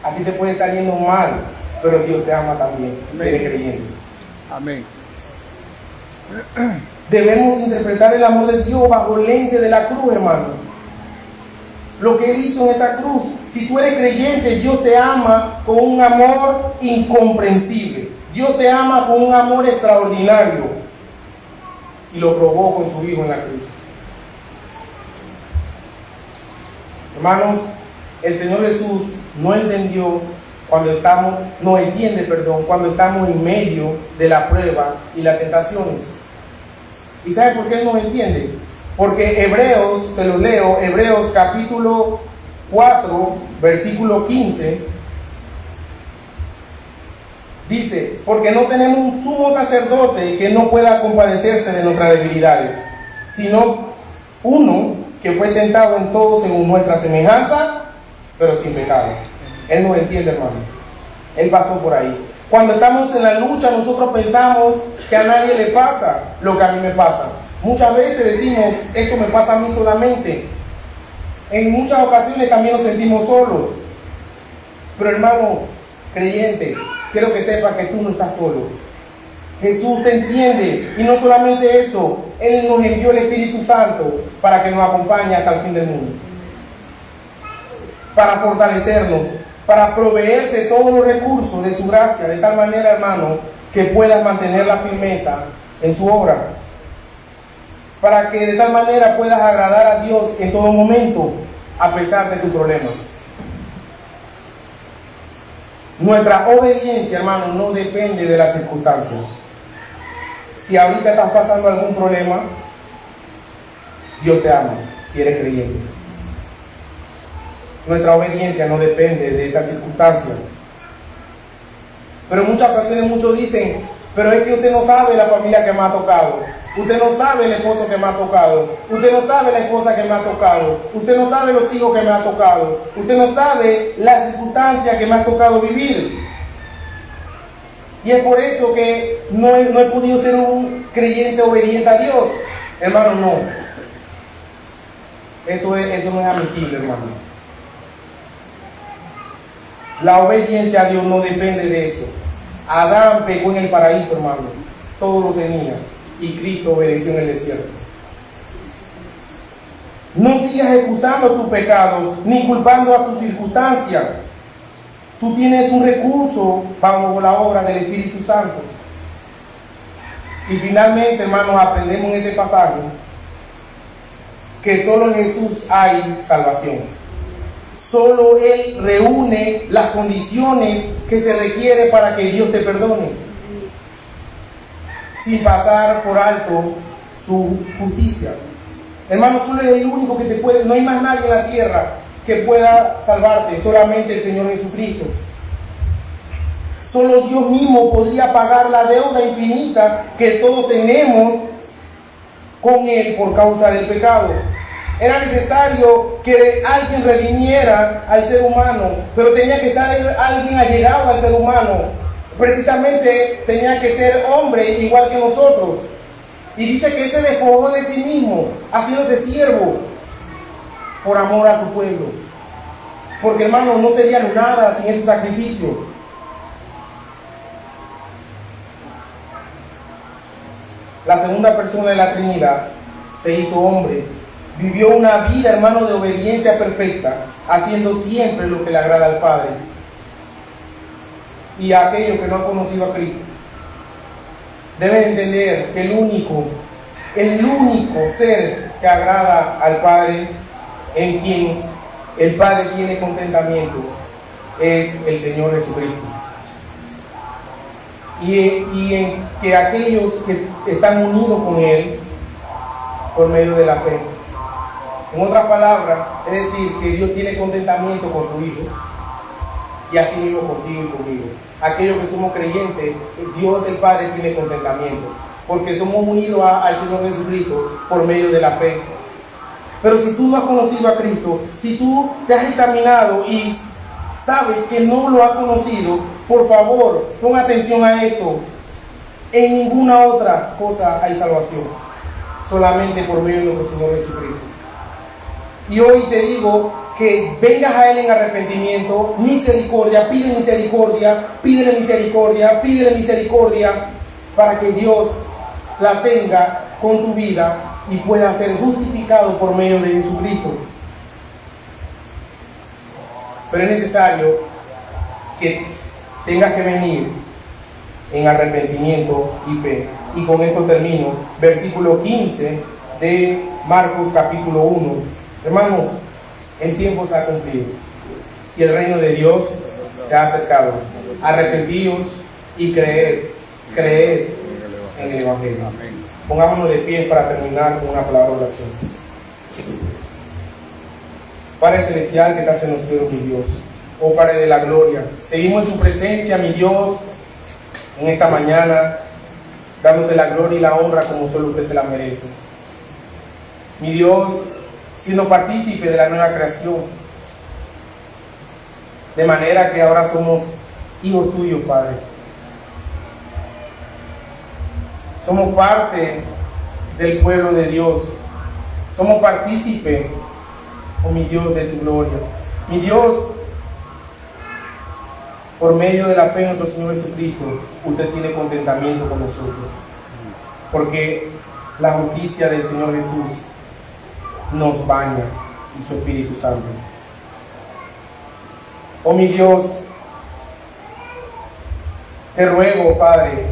A ti te puede estar yendo mal, pero Dios te ama también, si eres creyente. Amén. Debemos interpretar el amor de Dios bajo el lente de la cruz, hermano. Lo que Él hizo en esa cruz. Si tú eres creyente, Dios te ama con un amor incomprensible. Dios te ama con un amor extraordinario. Y lo probó con su Hijo en la cruz. Hermanos, el Señor Jesús no entiende, cuando estamos en medio de la prueba y las tentaciones. ¿Y sabe por qué Él no entiende? Porque Hebreos, se lo leo, Hebreos capítulo 4, versículo 15, dice: porque no tenemos un sumo sacerdote que no pueda compadecerse de nuestras debilidades, sino uno que fue tentado en todo según nuestra semejanza, pero sin pecado. Él no entiende, hermano. Él pasó por ahí. Cuando estamos en la lucha, nosotros pensamos que a nadie le pasa lo que a mí me pasa. Muchas veces decimos, esto me pasa a mí solamente. En muchas ocasiones también nos sentimos solos. Pero hermano creyente, quiero que sepa que tú no estás solo. Jesús te entiende. Y no solamente eso, Él nos envió el Espíritu Santo para que nos acompañe hasta el fin del mundo. Para fortalecernos, para proveerte todos los recursos de su gracia, de tal manera, hermano, que puedas mantener la firmeza en su obra. Para que de tal manera puedas agradar a Dios en todo momento, a pesar de tus problemas. Nuestra obediencia, hermano, no depende de las circunstancias. Si ahorita estás pasando algún problema, Dios te ama, si eres creyente. Nuestra obediencia no depende de esas circunstancias. Pero en muchas ocasiones muchos dicen, pero es que usted no sabe la familia que me ha tocado. Usted no sabe el esposo que me ha tocado. Usted no sabe la esposa que me ha tocado. Usted no sabe los hijos que me ha tocado. Usted no sabe las circunstancias que me ha tocado vivir. Y es por eso que no he podido ser un creyente obediente a Dios. Hermano, no. Eso no es admitible, hermano. La obediencia a Dios no depende de eso. Adán pecó en el paraíso, hermano. Todo lo tenía. Y Cristo obedeció en el desierto. No sigas excusando tus pecados, ni culpando a tus circunstancias. Tú tienes un recurso bajo la obra del Espíritu Santo. Y finalmente, hermanos, aprendemos en este pasaje que solo en Jesús hay salvación. Solo Él reúne las condiciones que se requiere para que Dios te perdone, sin pasar por alto su justicia. Hermano, solo es el único que te puede, no hay más nadie en la tierra que pueda salvarte, solamente el Señor Jesucristo. Solo Dios mismo podría pagar la deuda infinita que todos tenemos con Él por causa del pecado. Era necesario que alguien redimiera al ser humano, pero tenía que ser alguien allegado al ser humano. Precisamente tenía que ser hombre igual que nosotros. Y dice que se despojó de sí mismo, haciéndose siervo por amor a su pueblo. Porque, hermano, no sería nada sin ese sacrificio. La segunda persona de la Trinidad se hizo hombre. Vivió una vida, hermano, de obediencia perfecta, haciendo siempre lo que le agrada al Padre. Y a aquellos que no han conocido a Cristo, deben entender que el único ser que agrada al Padre, en quien el Padre tiene contentamiento, es el Señor Jesucristo. Y en que aquellos que están unidos con Él por medio de la fe. En otras palabras, es decir, que Dios tiene contentamiento con su Hijo, y así mismo contigo y conmigo. Aquellos que somos creyentes, Dios el Padre tiene contentamiento, porque somos unidos al Señor Jesucristo por medio de la fe. Pero si tú no has conocido a Cristo, si tú te has examinado y sabes que no lo has conocido, por favor, pon atención a esto. En ninguna otra cosa hay salvación, solamente por medio de nuestro Señor Jesucristo. Y hoy te digo que vengas a Él en arrepentimiento, misericordia, pídele misericordia, pídele misericordia, pídele misericordia, para que Dios la tenga con tu vida y pueda ser justificado por medio de Jesucristo. Pero es necesario que tengas que venir en arrepentimiento y fe. Y con esto termino. Versículo 15 de Marcos capítulo 1. Hermanos, el tiempo se ha cumplido y el reino de Dios se ha acercado. Arrepentíos y creed en el Evangelio. Pongámonos de pie para terminar con una palabra de oración. Padre celestial que estás en los cielos, mi Dios, oh Padre de la gloria, seguimos en su presencia, mi Dios, en esta mañana, dándote la gloria y la honra como solo usted se la merece. Mi Dios, siendo partícipe de la nueva creación, de manera que ahora somos hijos tuyos, Padre. Somos parte del pueblo de Dios. Somos partícipe, oh mi Dios, de tu gloria. Mi Dios, por medio de la fe en nuestro Señor Jesucristo, usted tiene contentamiento con nosotros. Porque la justicia del Señor Jesús nos baña y su Espíritu Santo. Oh mi Dios, te ruego, Padre,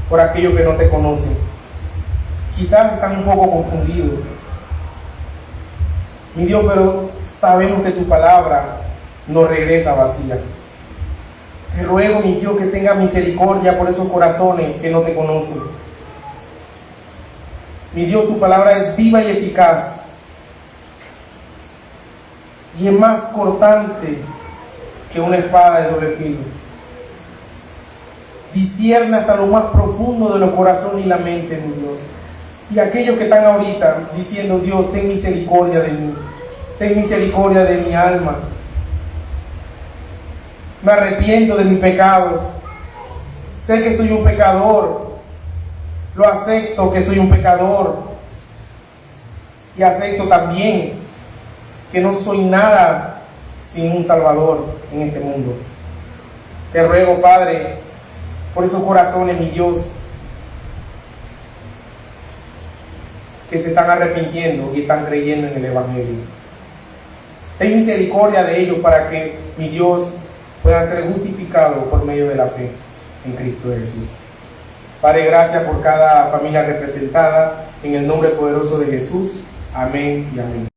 por aquellos que no te conocen. Quizás están un poco confundidos. Mi Dios, pero sabemos que tu palabra no regresa vacía. Te ruego, mi Dios, que tengas misericordia por esos corazones que no te conocen. Mi Dios, tu palabra es viva y eficaz y es más cortante que una espada de doble filo. Discierne hasta lo más profundo de los corazones y la mente, mi Dios. Y aquellos que están ahorita diciendo: Dios, ten misericordia de mí, ten misericordia de mi alma, me arrepiento de mis pecados, sé que soy un pecador, lo acepto que soy un pecador, y acepto también que no soy nada sin un Salvador en este mundo. Te ruego, Padre, por esos corazones, mi Dios, que se están arrepintiendo y están creyendo en el Evangelio. Ten misericordia de ellos para que, mi Dios, puedan ser justificados por medio de la fe en Cristo Jesús. Padre, gracias por cada familia representada, en el nombre poderoso de Jesús. Amén y amén.